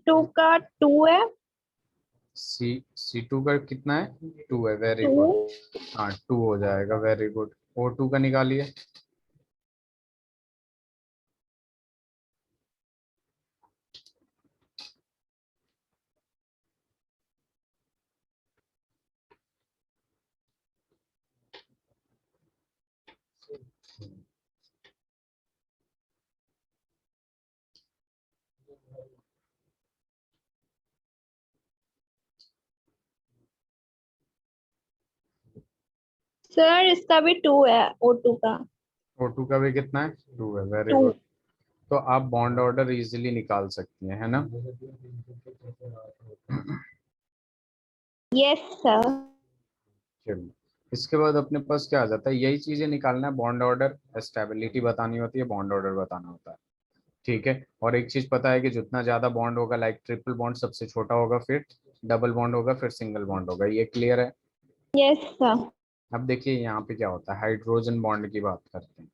टू का टू है। C2 का कितना है? 2 है, वेरी टू। गुड। हाँ 2 हो जाएगा, वेरी गुड। O2 का निकालिए। सर इसका भी टू है, ओ टू का। O2 का भी कितना है? 2 है, वेरी टू। गुड। तो आप बॉन्ड ऑर्डर इजीली निकाल सकती हैं, है ना? Yes sir. चलिए, इसके बाद अपने पास क्या आ जाता है? यही चीजें निकालना है, बॉन्ड ऑर्डर, स्टेबिलिटी बतानी होती है, बॉन्ड ऑर्डर बताना होता है। ठीक है, और एक चीज पता है कि जितना ज्यादा बॉन्ड होगा, लाइक ट्रिपल बॉन्ड सबसे छोटा होगा, फिर डबल बॉन्ड होगा, फिर सिंगल बॉन्ड होगा। ये क्लियर है? Yes sir. अब देखिए यहाँ पे क्या होता है, हाइड्रोजन बॉन्ड की बात करते हैं।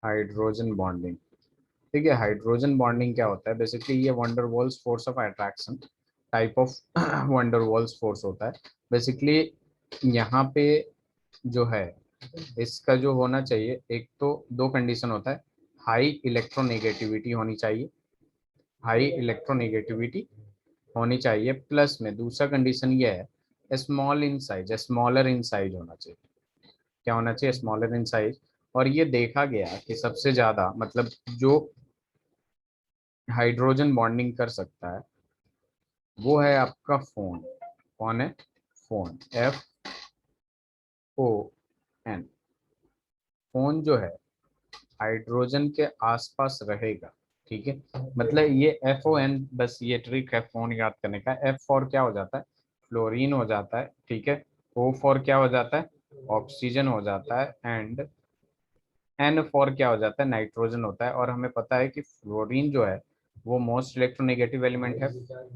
Hydrogen bonding. ठीक है, हाइड्रोजन बॉन्डिंग क्या होता है? बेसिकली ये Van der Waals force of attraction type of Van der Waals force होता है बेसिकली। यहाँ पे जो है, इसका जो होना चाहिए, एक तो दो कंडीशन होता है। हाई इलेक्ट्रोनेगेटिविटी होनी चाहिए, हाई इलेक्ट्रोनेगेटिविटी होनी चाहिए, प्लस में दूसरा कंडीशन ये है, small in size, smaller in size होना चाहिए। क्या होना चाहिए? Smaller in size. और ये देखा गया कि सबसे ज्यादा मतलब जो हाइड्रोजन बॉन्डिंग कर सकता है वो है आपका फोन। कौन है? Phone, FON। फोन जो है हाइड्रोजन के आसपास रहेगा। ठीक है, मतलब ये FON, बस ये ट्रिक है फोन याद करने का। F फॉर क्या हो जाता है? फ्लोरीन हो जाता है। ठीक है, O फॉर क्या हो जाता है? ऑक्सीजन हो जाता है। एंड N फॉर क्या हो जाता है? नाइट्रोजन होता है। और हमें पता है कि फ्लोरीन जो है वो मोस्ट इलेक्ट्रोनेगेटिव एलिमेंट है,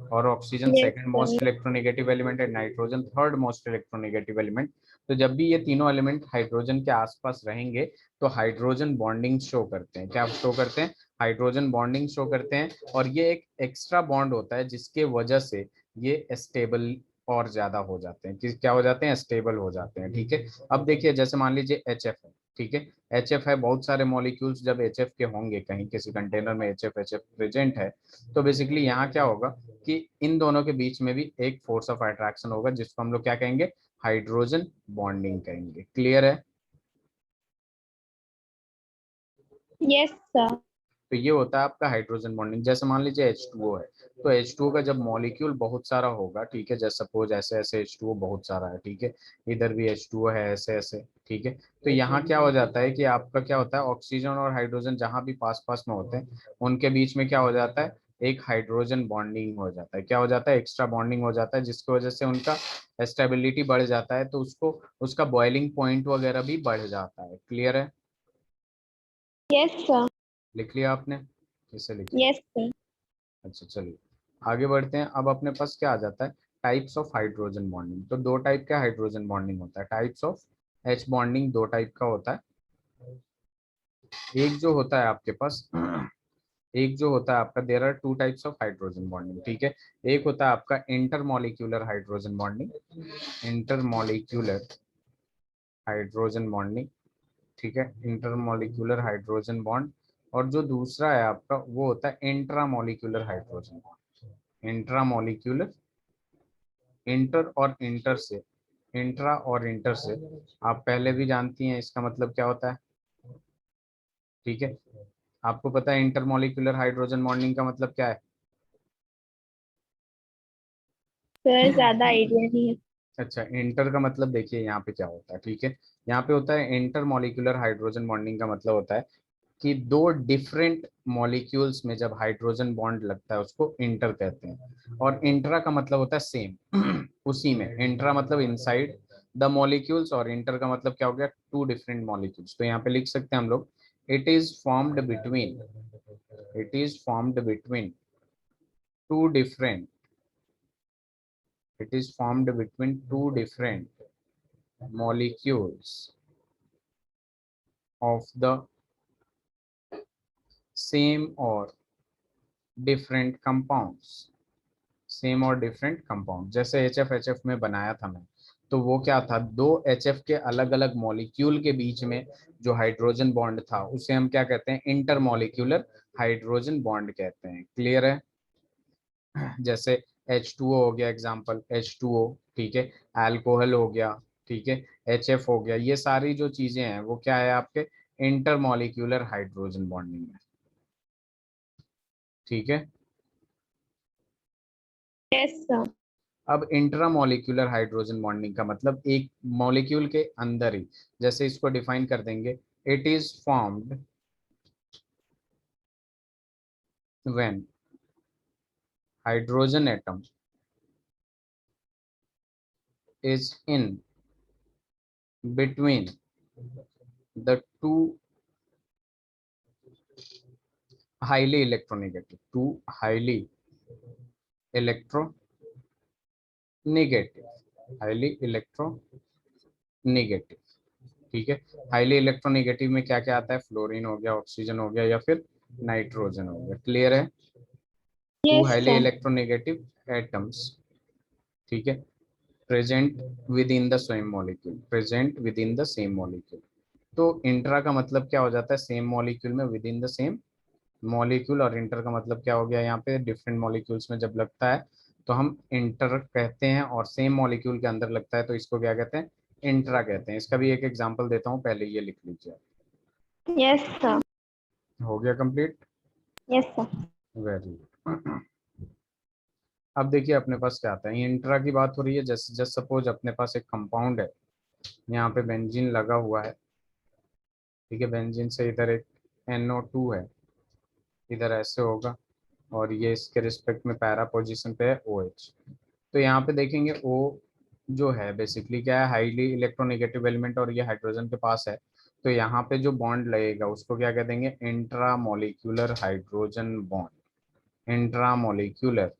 और oxygen yes second sir. Most electronegative element है, nitrogen third most electronegative element. तो जब भी ये तीनों एलिमेंट हाइड्रोजन के आसपास रहेंगे तो हाइड्रोजन बॉन्डिंग शो करते हैं। क्या शो करते हैं? हाइड्रोजन बॉन्डिंग शो करते हैं। और ये एक एक्स्ट्रा बॉन्ड होता है जिसके वजह से ये स्टेबल और ज्यादा हो जाते हैं। क्या हो जाते हैं? स्टेबल हो जाते हैं। ठीक है, अब देखिए जैसे मान लीजिए HF है। ठीक है, HF है, बहुत सारे मॉलिक्यूल्स जब HF के होंगे, कहीं किसी कंटेनर में HF प्रेजेंट है, तो बेसिकली यहाँ क्या होगा कि इन दोनों के बीच में भी एक फोर्स ऑफ अट्रैक्शन होगा जिसको हम लोग क्या कहेंगे? हाइड्रोजन बॉन्डिंग कहेंगे। क्लियर है? Yes sir. तो ये होता है आपका हाइड्रोजन बॉन्डिंग। जैसे मान लीजिए H2O है, तो H2O का जब मॉलिक्यूल बहुत सारा होगा, ठीक है, जैसे सपोज ऐसे ऐसे H2O बहुत सारा है, ठीक है, इधर भी H2O है, ऐसे ऐसे, ठीक है, तो यहाँ क्या हो जाता है कि आपका क्या होता है, ऑक्सीजन और हाइड्रोजन जहाँ भी पास पास में होते हैं उनके बीच में क्या हो जाता है? एक हाइड्रोजन बॉन्डिंग हो जाता है। क्या हो जाता है? एक्स्ट्रा बॉन्डिंग हो जाता है, जिसकी वजह से उनका स्टेबिलिटी बढ़ जाता है, तो उसको उसका बॉइलिंग पॉइंट वगैरह भी बढ़ जाता है। क्लियर है? Yes sir. लिख लिया आपने? किसे लिखे? Yes sir. अच्छा चलिए, आगे बढ़ते हैं। अब अपने पास क्या आ जाता है? Types of hydrogen bonding. तो दो टाइप का हाइड्रोजन बॉन्डिंग होता है। टाइप्स ऑफ H बॉन्डिंग दो टाइप का होता है। एक जो होता है आपके पास एक जो होता है आपका, there are two types of hydrogen bonding. ठीक है, एक होता है आपका intermolecular hydrogen bonding, intermolecular hydrogen bonding. ठीक है, इंटरमॉलिक्यूलर हाइड्रोजन बॉन्ड। और जो दूसरा है आपका वो होता है intramolecular hydrogen bond. Intramolecular, inter और इंटर से, इंट्रा और इंटर से आप पहले भी जानती हैं इसका मतलब क्या होता है। ठीक है, आपको पता है इंटरमॉलिक्यूलर हाइड्रोजन बॉन्डिंग का मतलब क्या है? सर ज्यादा आइडिया नहीं है। अच्छा, इंटर का मतलब देखिए यहाँ पे क्या होता है। ठीक है, यहाँ पे होता है इंटर मॉलिक्यूलर हाइड्रोजन बॉन्डिंग का मतलब होता है कि दो डिफरेंट मॉलिक्यूल्स में जब हाइड्रोजन बॉन्ड लगता है उसको इंटर कहते हैं। और इंट्रा का मतलब होता है सेम उसी में। इंट्रा मतलब इनसाइड द मॉलिक्यूल्स, और इंटर का मतलब क्या हो गया? Two different molecules. तो यहाँ पे लिख सकते हैं हम लोग, it is formed between, it is formed between two different, it is formed between two different molecules of the same or different compounds, same और डिफरेंट कंपाउंड। जैसे HF में बनाया था मैं, तो वो क्या था, दो HF के अलग अलग मॉलिक्यूल के बीच में जो हाइड्रोजन बॉन्ड था उसे हम क्या कहते हैं, इंटरमॉलिक्यूलर हाइड्रोजन बॉन्ड कहते हैं। क्लियर है? जैसे H2O हो गया एग्जांपल, H2O, ठीक है, अल्कोहल हो गया, ठीक है, HF हो गया, ये सारी जो चीजें हैं वो क्या है आपके इंटरमॉलिक्यूलर हाइड्रोजन बॉन्डिंग है। ठीक है। Yes sir. अब इंट्रामोलिक्यूलर हाइड्रोजन बॉन्डिंग का मतलब एक मॉलिक्यूल के अंदर ही, जैसे इसको डिफाइन कर देंगे, it is formed when hydrogen atom is in between the two highly electronegative, two highly electronegative, highly electronegative, ठीक है। हाईली इलेक्ट्रोनेगेटिव में क्या क्या आता है, फ्लोरीन हो गया, ऑक्सीजन हो गया, या फिर नाइट्रोजन हो गया। क्लियर है? Two yes highly sir. Electronegative atoms, ठीक है, present within the same molecule, present within the same molecule. तो इंट्रा का मतलब क्या हो जाता है, सेम मॉलिक्यूल में, within the same molecule. और इंटर का मतलब क्या हो गया, यहाँ पे डिफरेंट मॉलिक्यूल्स में जब लगता है तो हम इंटर कहते हैं, और सेम मॉलिक्यूल के अंदर लगता है तो इसको क्या कहते हैं, इंट्रा कहते हैं। इसका भी एक एग्जांपल देता हूँ, पहले ये लिख लीजिए। Yes sir. हो गया complete? Yes sir. Very good. अब देखिए अपने पास क्या आता है, इंट्रा की बात हो रही है। जस्ट जस्ट सपोज अपने पास एक कंपाउंड है, यहाँ पे बेंजीन लगा हुआ है, ठीक है, बेंजीन से इधर एक NO2 है, इधर ऐसे होगा, और ये इसके रिस्पेक्ट में पैरा पोजीशन पे है OH। तो यहाँ पे देखेंगे O जो है बेसिकली क्या है, हाईली इलेक्ट्रोनेगेटिव एलिमेंट, और ये हाइड्रोजन के पास है। तो यहाँ पे जो बॉन्ड लगेगा उसको क्या कह देंगे, intramolecular hydrogen bond, intramolecular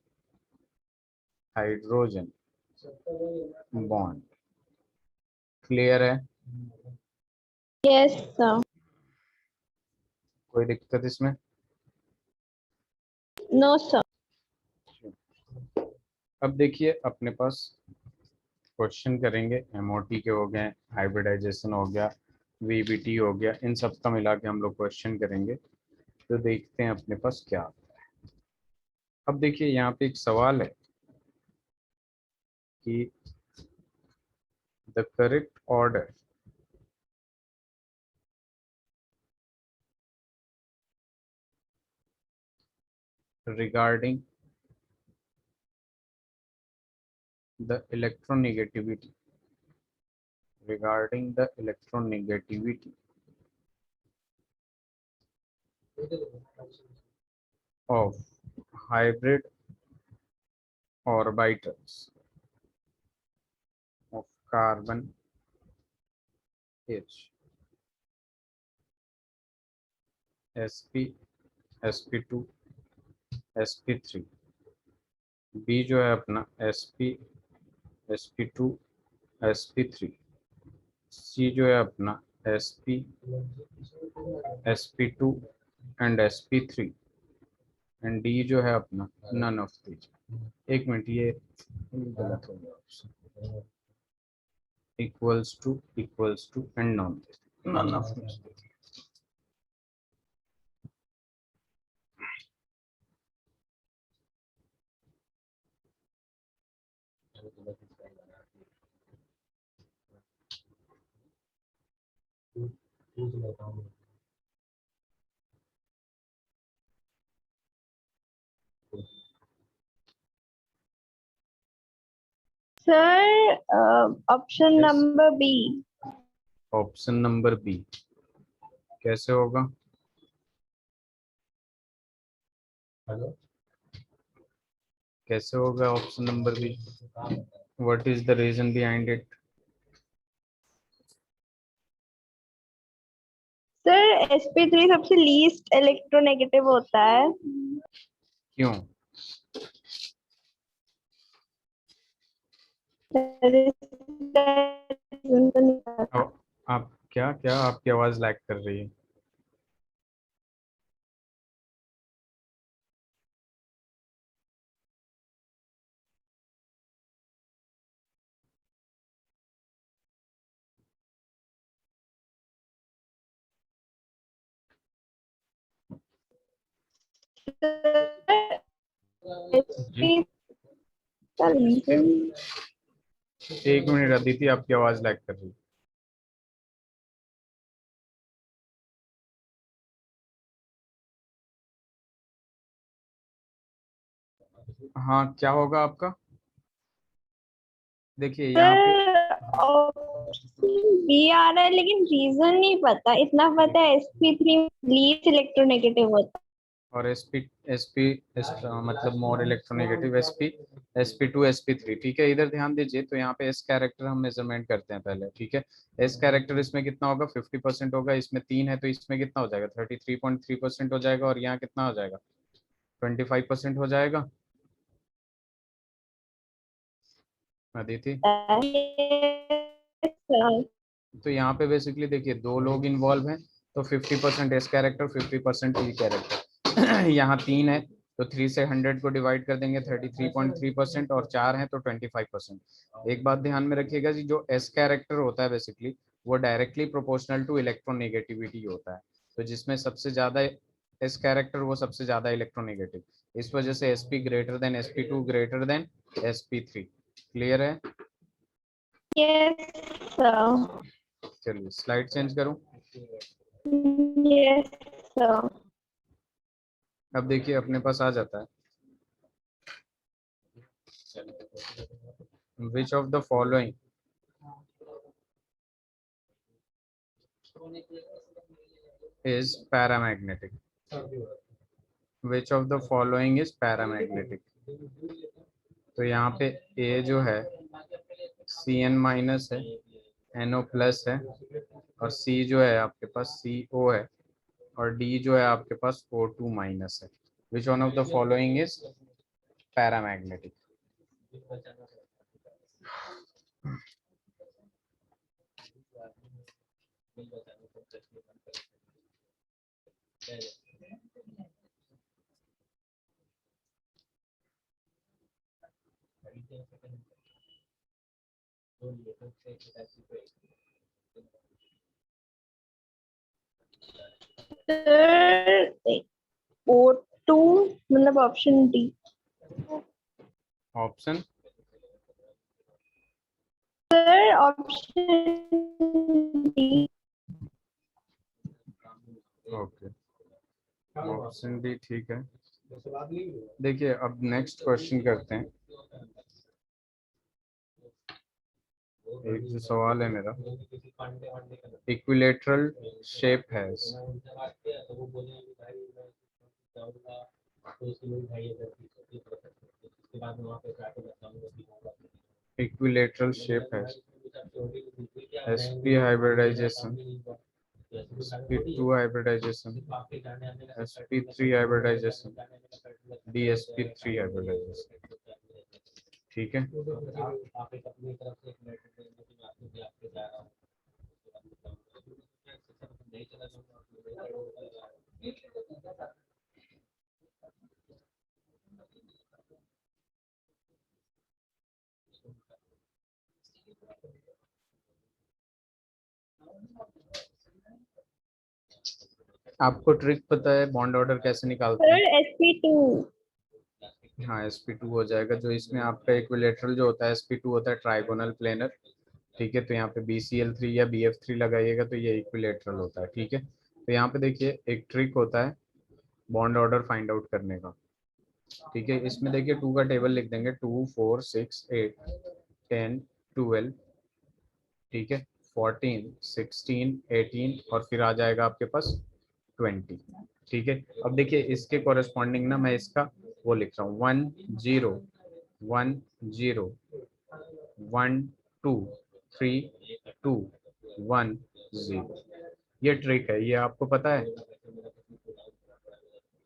hydrogen bond. Clear है? Yes sir. कोई दिक्कत इसमें? No sir. अब देखिए अपने पास क्वेश्चन करेंगे, MOT के हो गए, हाइब्रिडाइजेशन हो गया, VBT हो गया, इन सब का मिला के हम लोग क्वेश्चन करेंगे। तो देखते हैं अपने पास क्या आता है। अब देखिए यहाँ पे एक सवाल है कि the correct order regarding the electronegativity, regarding the electronegativity of hybrid orbitals of carbon H, sp, sp2, sp3, B जो है अपना sp, sp2, sp3, C जो है अपना sp, sp2 and sp3, and D जो है अपना नन ऑफ दीज। एक मिनट, ये गलत हो गया option, equals to and none of these. Sir option number B. Option number B कैसे होगा? कैसे होगा option number B? What is the reason behind it? Sir sp3 सबसे लीस्ट इलेक्ट्रोनेगेटिव होता है। क्यों? That is the reason तो नहीं पता। अब आप क्या क्या आपकी आवाज लैग कर रही है? जी, SP का रीजन एक मिनट अदिति, आपकी आवाज लैग कर रही है। हाँ, क्या होगा आपका? देखिए यहाँ पे, सर ऑप्शन बी आ रहा है, लेकिन रीजन नहीं पता। इतना पता है SP3 लीस्ट इलेक्ट्रोनेगेटिव होता और एसपी मतलब मोर इलेक्ट्रोनेगेटिव, sp2 sp3, ठीक है। इधर ध्यान दीजिए, तो यहाँ पे एस कैरेक्टर हम मेजरमेंट करते हैं पहले, ठीक है। एस कैरेक्टर इसमें कितना होगा? 50% होगा। इसमें 3 है तो इसमें कितना हो जाएगा? 33.3% हो जाएगा। और यहाँ कितना हो जाएगा? 25% हो जाएगा। अदिति, है। Yes, sir. तो यहाँ पे बेसिकली देखिए दो लोग इन्वॉल्व हैं, तो 50% एस कैरेक्टर, 50% ई कैरेक्टर। यहाँ 3 है तो 3 से 100 को डिवाइड कर देंगे, 33.3%, और 4 है तो 25%। एक बात ध्यान में रखिएगा जी, जो एस कैरेक्टर होता है बेसिकली वो डायरेक्टली प्रोपोर्शनल टू इलेक्ट्रोनेगेटिविटी होता है। तो जिसमें सबसे ज्यादा एस कैरेक्टर वो सबसे ज्यादा इलेक्ट्रोनेगेटिव। इस वजह से sp greater than sp2 greater than sp3। Clear है? Yes, sir. चलिए स्लाइड चेंज करूं। Yes, sir. अब देखिए अपने पास आ जाता है, which of the following is paramagnetic. Which of the following is paramagnetic. तो यहाँ पे ए जो है Cn माइनस है, NO प्लस है, और C जो है आपके पास CO है, और D जो है आपके पास O2 माइनस है। Which one of the following is paramagnetic. Sir, O2 मतलब option D. Option, sir option D. Okay, option भी ठीक है। देखिए अब नेक्स्ट क्वेश्चन करते हैं। एक जो सवाल है मेरा, इक्विलेटरल शेप है, इक्विलेटरल शेप है, sp hybridization, sp2 hybridization, sp3 hybridization, dsp3 hybridization, ठीक है। आपको ट्रिक पता है बॉन्ड ऑर्डर कैसे निकालते हैं? Sir SP2। हाँ, sp2 हो जाएगा। जो इसमें आपका इक्विलेटरल जो होता है sp2 होता है ट्राइगोनल प्लेनर, ठीक है। तो यहाँ पे BCl3 या BF3 लगाइएगा तो ये इक्विलेटरल होता है, ठीक है। तो यहाँ पे देखिए एक ट्रिक होता है बॉन्ड ऑर्डर फाइंड आउट करने का, ठीक है। इसमें देखिए 2 का टेबल लिख देंगे, 2 4 6 8 10 12, ठीक है, 14 16 18, और फिर आ जाएगा आपके पास 20, ठीक है। अब देखिए इसके कॉरेस्पॉन्डिंग ना मैं इसका वो लिख रहा हूँ, 1 0 1 0 1 2 3 2 1 0। ये ट्रिक है, ये आपको पता है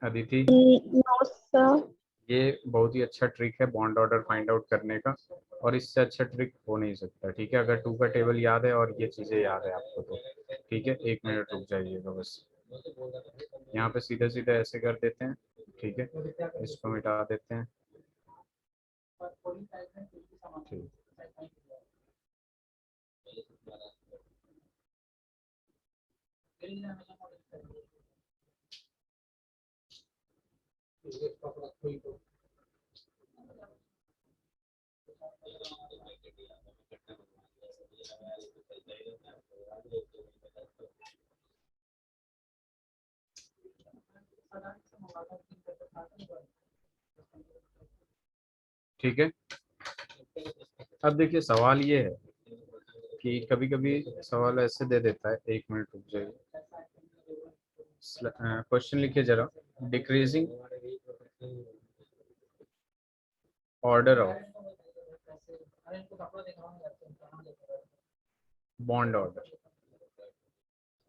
अदिति? No sir. ये बहुत ही अच्छा ट्रिक है बॉन्ड ऑर्डर फाइंड आउट करने का। और इससे अच्छा ट्रिक हो नहीं सकता, ठीक है। अगर 2 का टेबल याद है और ये चीज़ें याद है आपको तो ठीक है, 1 मिनट रुक जाइएगा बस। यहाँ पे सीधे सीधे ऐसे कर देते हैं, ठीक है, इसको मिटा देते हैं, ठीक। ठीक है, अब देखिए सवाल ये है कि कभी कभी सवाल ऐसे दे देता है, 1 मिनट रुक जाइए, क्वेश्चन लिखिए जरा। Decreasing order of bond order,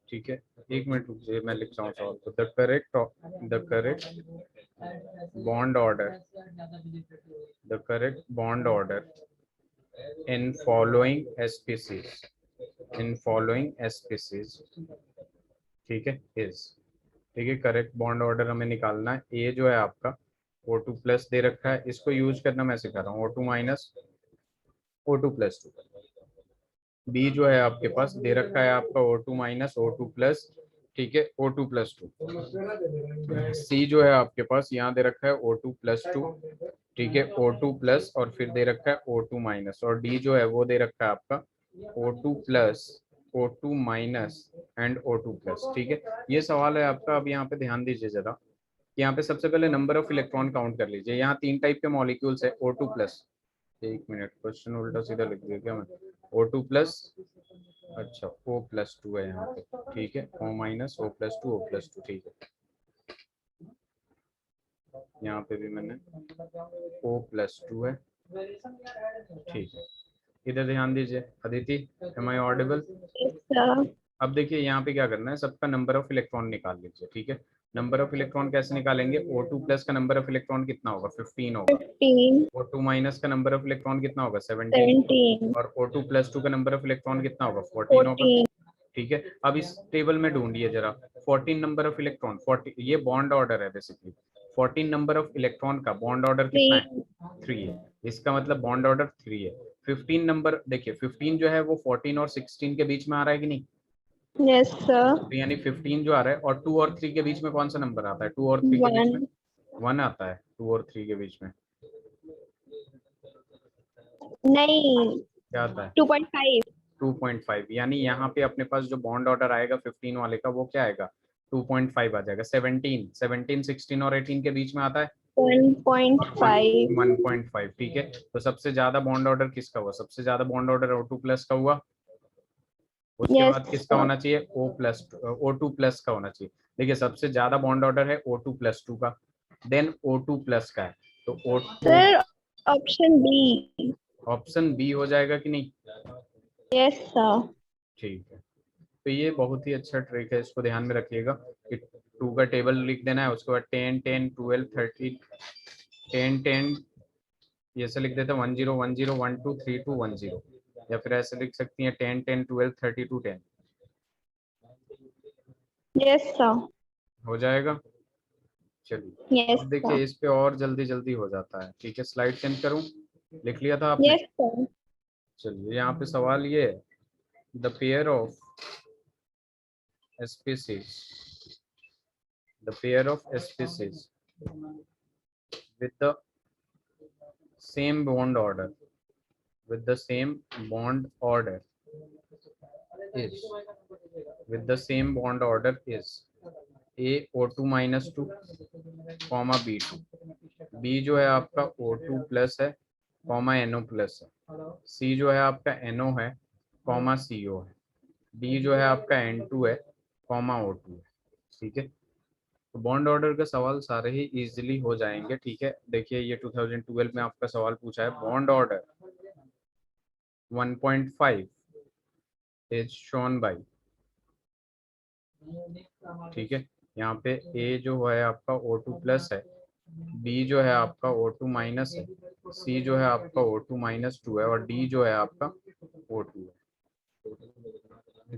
ठीक है। 1 मिनट रुक जाइए, मैं लिख रहा हूँ सवाल को। The correct bond order, the correct bond order in following species, in following species, ठीक है, इज, ठीक है। करेक्ट बॉन्ड ऑर्डर हमें निकालना है। ए जो है आपका O2 प्लस दे रखा है, इसको यूज करना मैं सिखा रहा हूँ, O2 minus O2 plus 2। B जो है आपके पास दे रखा है आपका O2 माइनस O2 प्लस, ठीक है, O2 प्लस 2। सी जो है आपके पास यहाँ दे रखा है O2 प्लस 2, ठीक है, O2 प्लस और फिर दे रखा है O2 माइनस, और डी जो है वो दे रखा है आपका O2 plus, O2 minus and O2 plus, ठीक है। ये सवाल है आपका। अब यहाँ पे ध्यान दीजिए जरा, यहाँ पे सबसे पहले नंबर ऑफ इलेक्ट्रॉन काउंट कर लीजिए। यहाँ 3 टाइप के मॉलिक्यूल्स है O2 प्लस, 1 मिनट, क्वेश्चन उल्टा सीधा लिख दिया क्या मैं? O2 प्लस, अच्छा O प्लस 2 है यहाँ पे, ठीक है, O minus O plus 2 O plus 2, ठीक है। यहाँ पे भी मैंने O प्लस 2 है, ठीक है। इधर ध्यान दीजिए Aditi, am I audible? Yes, sir. अब देखिए यहाँ पे क्या करना है, सबका नंबर ऑफ इलेक्ट्रॉन निकाल लीजिए, ठीक है। नंबर ऑफ इलेक्ट्रॉन कैसे निकालेंगे? O2 प्लस का नंबर ऑफ इलेक्ट्रॉन कितना होगा? 15 होगा। 15, O2 माइनस का नंबर ऑफ इलेक्ट्रॉन कितना होगा? 17। 17, और O2 प्लस 2 का नंबर ऑफ इलेक्ट्रॉन कितना होगा? 14 होगा, 14, ठीक है। अब इस टेबल में ढूंढिए जरा 14 नंबर ऑफ इलेक्ट्रॉन, 40, ये बॉन्ड ऑर्डर है बेसिकली। 14 नंबर ऑफ इलेक्ट्रॉन का बॉन्ड ऑर्डर कितना है? 3. 3 है, इसका मतलब बॉन्ड ऑर्डर 3 है। 15 नंबर देखिए, 15 जो है वो 14 और 16 के बीच में आ रहा है कि नहीं? Yes, sir. तो यानी 15 जो आ रहा है, और 2 और 3 के बीच में कौन सा नंबर आता है? 2 और 3 के बीच में 1. 1 आता है, 2 और 3 के बीच में नहीं, क्या आता है? 2.5. 2.5, यानी यहाँ पे अपने पास जो बॉन्ड ऑर्डर आएगा 15 वाले का, वो क्या आएगा? 2.5 आ जाएगा। 17, 16 और 18 के बीच में आता है 1.5. 1.5, ठीक है। तो सबसे ज्यादा बॉन्ड ऑर्डर किसका हुआ? सबसे ज्यादा बॉन्ड ऑर्डर O2 प्लस का हुआ। उसके Yes, बाद किसका sir. होना चाहिए? O2 प्लस का होना चाहिए। देखिए सबसे ज्यादा बॉन्ड ऑर्डर है O2 प्लस 2 का, देन O2 प्लस का है, तो O2 Sir, option B. Option B हो जाएगा कि नहीं? Yes, sir. ठीक है, तो ये बहुत ही अच्छा ट्रिक है, इसको ध्यान में रखिएगा कि 2 का टेबल लिख देना है, उसके बाद 10 10 12 13 10 10, ये ऐसे लिख देते हैं 10 10 1 2 3 2 1 0, या फिर ऐसे लिख सकती हैं 10 10 12 32 10, Yes, sir. हो जाएगा। चलिए, Yes, अब sir. देखिए इस पे और जल्दी जल्दी हो जाता है, ठीक है। स्लाइड चेंज करूं? लिख लिया था आपने? Yes, sir. चलिए, यहाँ पे सवाल ये है, the pair of species, the pair of species with the same bond order, with the same bond order is, with the same bond order is A O2 minus 2, comma B2, B जो है आपका O2 plus है, comma NO plus है, C जो है आपका NO है, comma CO है, D जो है आपका N2 है, कॉमा O2 है, ठीक है। तो बॉन्ड ऑर्डर का सवाल सारे ही इजीली हो जाएंगे, ठीक है। देखिए ये 2012 में आपका सवाल पूछा है, bond order 1.5 is shown by, ठीक है। यहाँ पे ए जो है आपका O2 प्लस है, B जो है आपका O2 माइनस है, C जो है आपका O2 माइनस 2 है और D जो है आपका O2 है।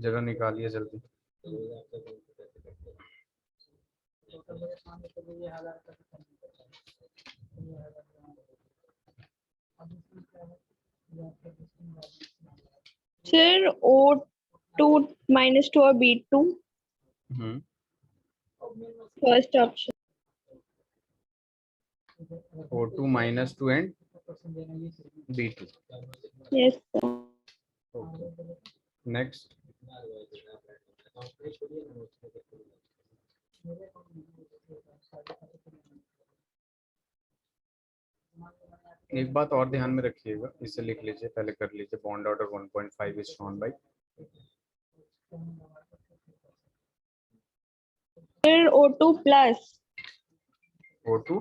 जरा निकालिए जल्दी। सर O2 -2 और B2 first option. O2 minus 2 and B2। Yes sir. Okay, next. एक बात और ध्यान में रखिएगा, इसे लिख लीजिए, पहले कर लीजिए। Bond order 1.5 is shown by फिर O2 प्लस O2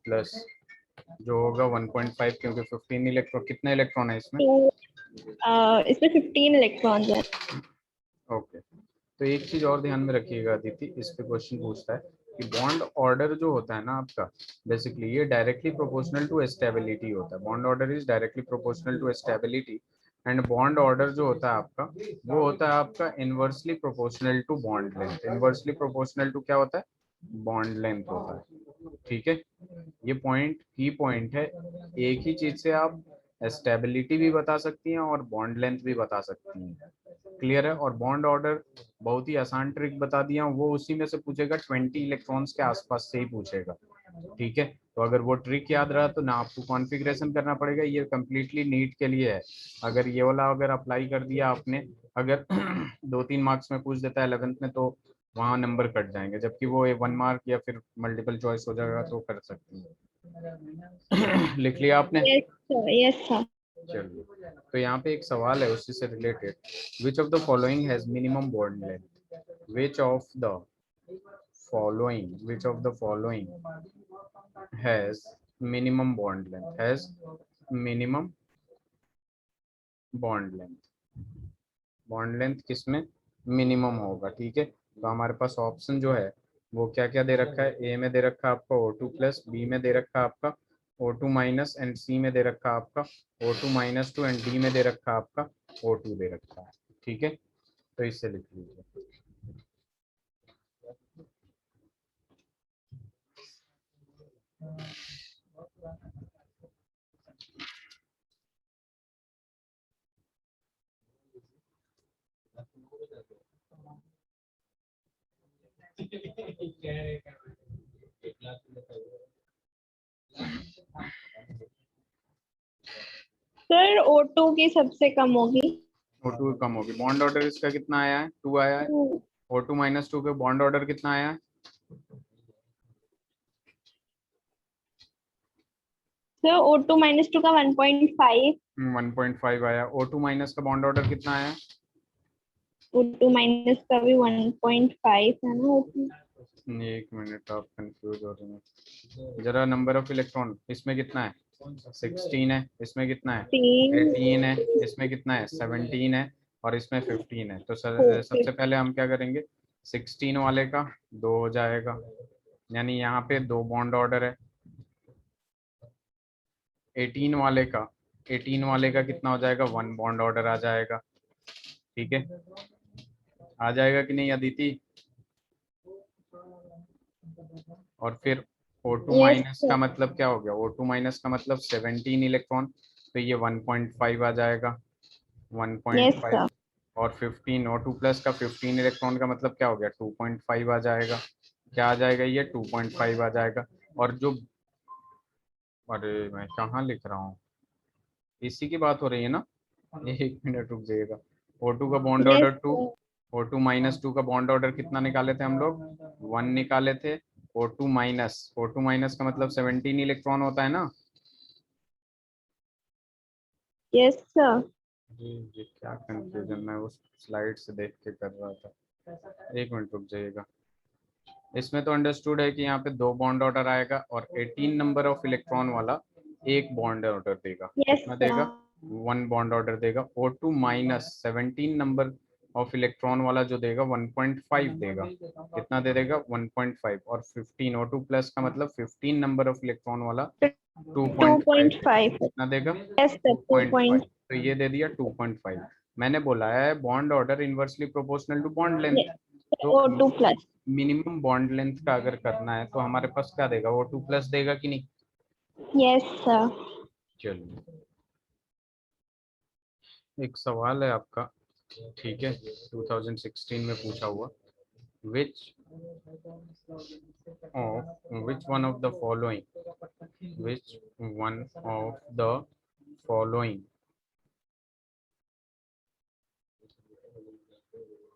प्लस जो होगा 1.5, क्योंकि 15 इलेक्ट्रॉन, कितने इलेक्ट्रॉन है इसमें? 2, इसमें 15 इलेक्ट्रॉन्स हैं। ओके, तो एक चीज और ध्यान में रखिएगा अदिति, इस पे क्वेश्चन पूछता है कि बॉन्ड ऑर्डर जो होता है ना आपका, बेसिकली ये डायरेक्टली प्रोपोर्शनल टू स्टेबिलिटी होता है। Bond order is directly proportional to stability and bond order जो होता है आपका, वो होता है आपका inversely proportional to bond length. Inversely proportional to क्या होता है? बॉन्ड लेंथ होता है। ठीक है, ये पॉइंट की पॉइंट है। एक ही चीज से आप स्टेबिलिटी भी बता सकती हैं और बॉन्ड लेंथ भी बता सकती हैं। क्लियर है? और बॉन्ड ऑर्डर बहुत ही आसान ट्रिक बता दिया, वो उसी में से पूछेगा, 20 इलेक्ट्रॉन्स के आसपास से ही पूछेगा। ठीक है, तो अगर वो ट्रिक याद रहा तो ना आपको कॉन्फ़िगरेशन करना पड़ेगा, ये कम्प्लीटली नीट के लिए है। अगर ये वाला अगर अप्लाई कर दिया आपने, अगर 2-3 मार्क्स में पूछ देता है 11th में, तो वहाँ नंबर कट जाएंगे, जबकि वो 1 मार्क या फिर मल्टीपल चॉइस हो जाएगा तो कर सकती है। लिख लिया आपने? Yes sir, yes sir. चलिए, तो यहाँ पे एक सवाल है उसी से related. Which of the following has minimum bond length? Which of the following has minimum bond length? Has minimum bond length. Bond length किसमें मिनिमम होगा? ठीक है, तो हमारे पास ऑप्शन जो है वो क्या क्या दे रखा है? ए में दे रखा है आपका O2 प्लस, बी में दे रखा है आपका O2 माइनस एंड सी में दे रखा है आपका O2 माइनस 2 एंड डी में दे रखा है आपका O2 दे रखा है। ठीक है, तो इससे लिख लीजिए। सर O2 की सबसे कम होगी। O2 कम होगी। बॉन्ड ऑर्डर इसका कितना आया है? 2 आया है। O2 माइनस 2 के बॉन्ड ऑर्डर कितना आया है? सर O2 -2 का 1.5, 1.5 आया। O2 माइनस का बॉन्ड ऑर्डर कितना आया? O2 माइनस का भी 1.5 है ना O2। एक मिनट, आप कंफ्यूज हो रहे हैं जरा। नंबर ऑफ इलेक्ट्रॉन इसमें कितना है? 16 है। इसमें कितना है? 18 है। इसमें कितना है? 17 है। और इसमें 15 है। तो सबसे पहले हम क्या करेंगे? 16 वाले का 2 हो जाएगा, यानी यहाँ पे 2 बॉन्ड ऑर्डर है। 18 वाले का 18 वाले का कितना हो जाएगा? 1 बॉन्ड ऑर्डर आ जाएगा। ठीक है, आ जाएगा कि नहीं अदिति? और फिर O2 यस माइनस का मतलब क्या हो गया? O2 माइनस का मतलब 17 इलेक्ट्रॉन, तो ये 1.5 आ जाएगा। Yes 1.5 sir. और 15 O2 प्लस का 15 इलेक्ट्रॉन का मतलब क्या हो गया? 2.5 आ जाएगा। क्या आ जाएगा? ये 2.5 आ जाएगा। और जो, अरे मैं कहाँ लिख रहा हूँ, इसी की बात हो रही है ना? एक मिनट रुक जाइएगा। O2 का bond yes order 2, sir. O2 minus 2 का बॉन्ड ऑर्डर कितना निकाले थे हम लोग? 1 निकाले थे। O2 माइनस का मतलब 17 इलेक्ट्रॉन होता है ना? Yes sir. जी क्या कंफ्यूजन, मैं उस स्लाइड से देख के कर रहा था। एक मिनट रुक जाइएगा। इसमें तो अंडरस्टूड है कि यहाँ पे 2 बॉन्ड ऑर्डर आएगा और 18 नंबर ऑफ इलेक्ट्रॉन वाला 1 बॉन्ड ऑर्डर देगा। यस कितना सर। देगा? 1 बॉन्ड ऑर्डर देगा। O2 minus 17 number of electron वाला जो देगा 1.5 देगा। कितना दे देगा? 1.5। और 15 O2 प्लस का मतलब 15 नंबर ऑफ इलेक्ट्रॉन वाला 2.5 2.5। कितना देगा? Yes sir 2.5। तो ये दे दिया 2.5। मैंने बोला है bond order inversely proportional to bond length. तो O2 plus. Minimum bond length का अगर करना है तो हमारे पास क्या देगा? O2 प्लस देगा कि नहीं? Yes sir. चलिए एक सवाल है आपका, ठीक है, 2016 में पूछा हुआ। which which one of the following which one of the following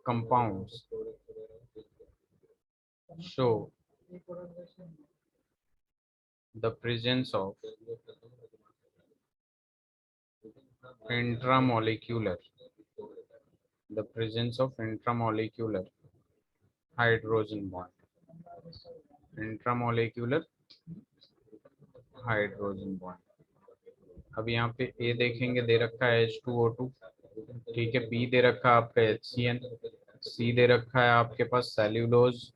compounds show the presence of intramolecular hydrogen bond, intramolecular hydrogen bond। अब यहाँ पे ए देखेंगे, दे रखा है H2O2, ठीक है। बी दे रखा है आपका HCN, सी दे रखा है आपके पास सेल्यूलोज,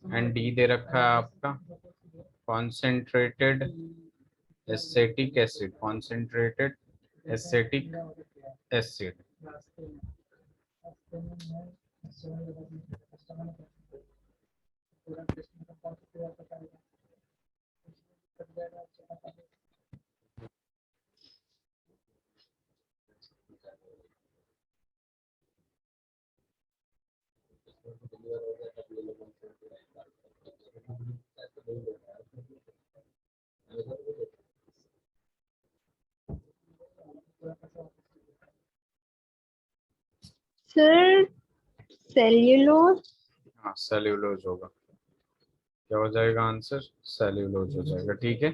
एंड डी दे रखा है आपका concentrated acetic acid, concentrated acetic acid. Sir cellulose. हाँ सेल्यूलोज होगा। क्या हो जाएगा आंसर? सेल्यूलोज हो जाएगा, ठीक है।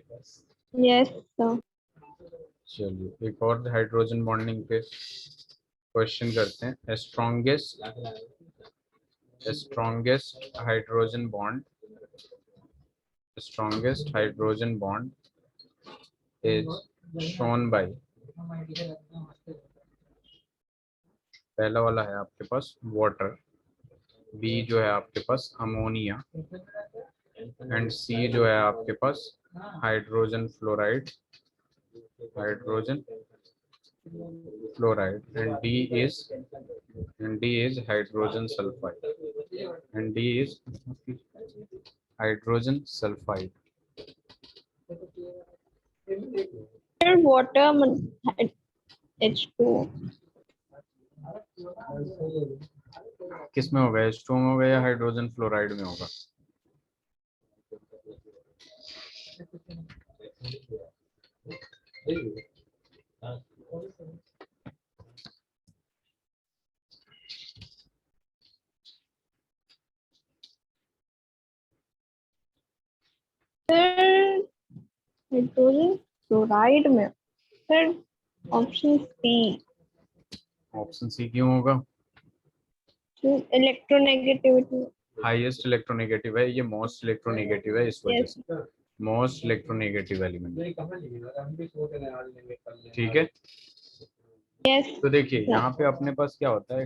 Yes sir. चलिए एक और हाइड्रोजन बॉन्डिंग पे क्वेश्चन करते हैं। Strongest hydrogen bond is shown by, पहला वाला है आपके पास वाटर, बी जो है आपके पास अमोनिया, एंड सी जो है आपके पास hydrogen fluoride, and D is hydrogen sulfide, and D is hydrogen sulfide। Sir water H2। किस में होगा? H2 में होगा या हाइड्रोजन फ्लोराइड में होगा? सर हाइड्रोजन क्लोराइड में। Sir option C. Option C क्यों होगा? इलेक्ट्रोनेगेटिविटी। हाईएस्ट इलेक्ट्रोनेगेटिव है, ये मोस्ट इलेक्ट्रोनेगेटिव है, इस वजह से मोस्ट इलेक्ट्रोनेगेटिव एलिमेंट, ठीक है। यस तो देखिए यहाँ पे अपने पास क्या होता है,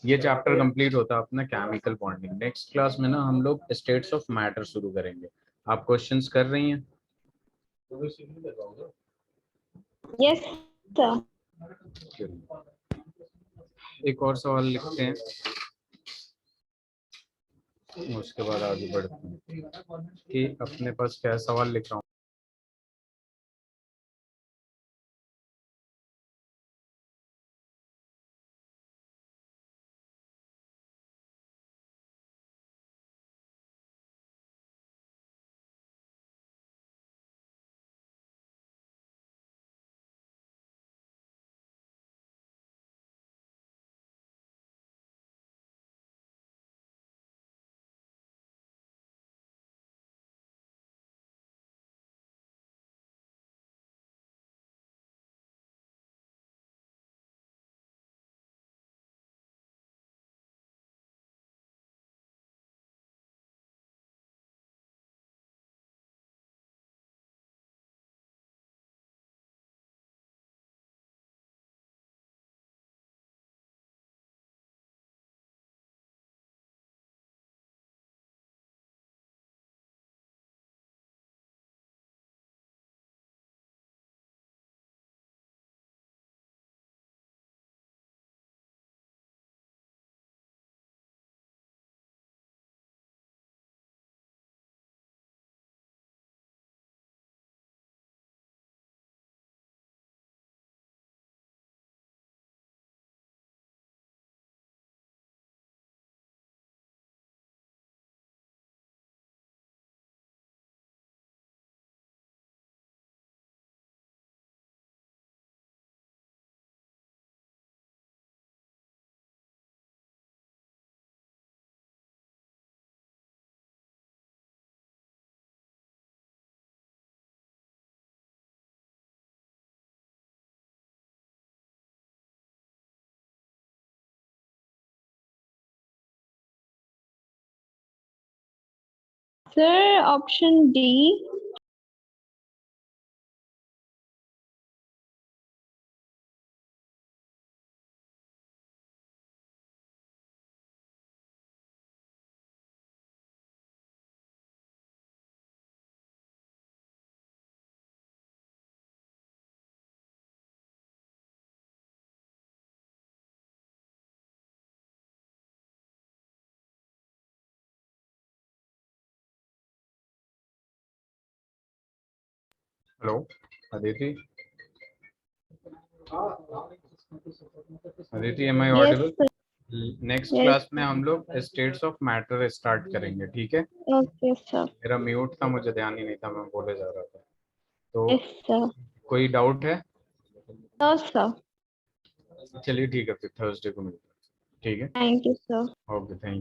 ये चैप्टर कंप्लीट होता है अपना केमिकल बॉन्डिंग। नेक्स्ट क्लास में ना हम लोग स्टेट्स ऑफ मैटर शुरू करेंगे। आप क्वेश्चंस कर रही हैं? Yes sir. एक और सवाल लिखते हैं, उसके बाद आगे बढ़ते हैं कि अपने पास क्या सवाल लिख रहा हूँ। Sir, option D. Hello Aditi, Aditi am I Yes, audible? sir. Next Yes. Class में हम लोग स्टेट्स ऑफ मैटर स्टार्ट करेंगे, ठीक है? Okay, sir. मेरा म्यूट था, मुझे ध्यान ही नहीं था, मैं बोले जा रहा था। तो Yes, sir. कोई डाउट है? No, sir. चलिए ठीक है, फिर थर्सडे को मिलते हैं, ठीक है? Thank you, sir. Okay, thank you.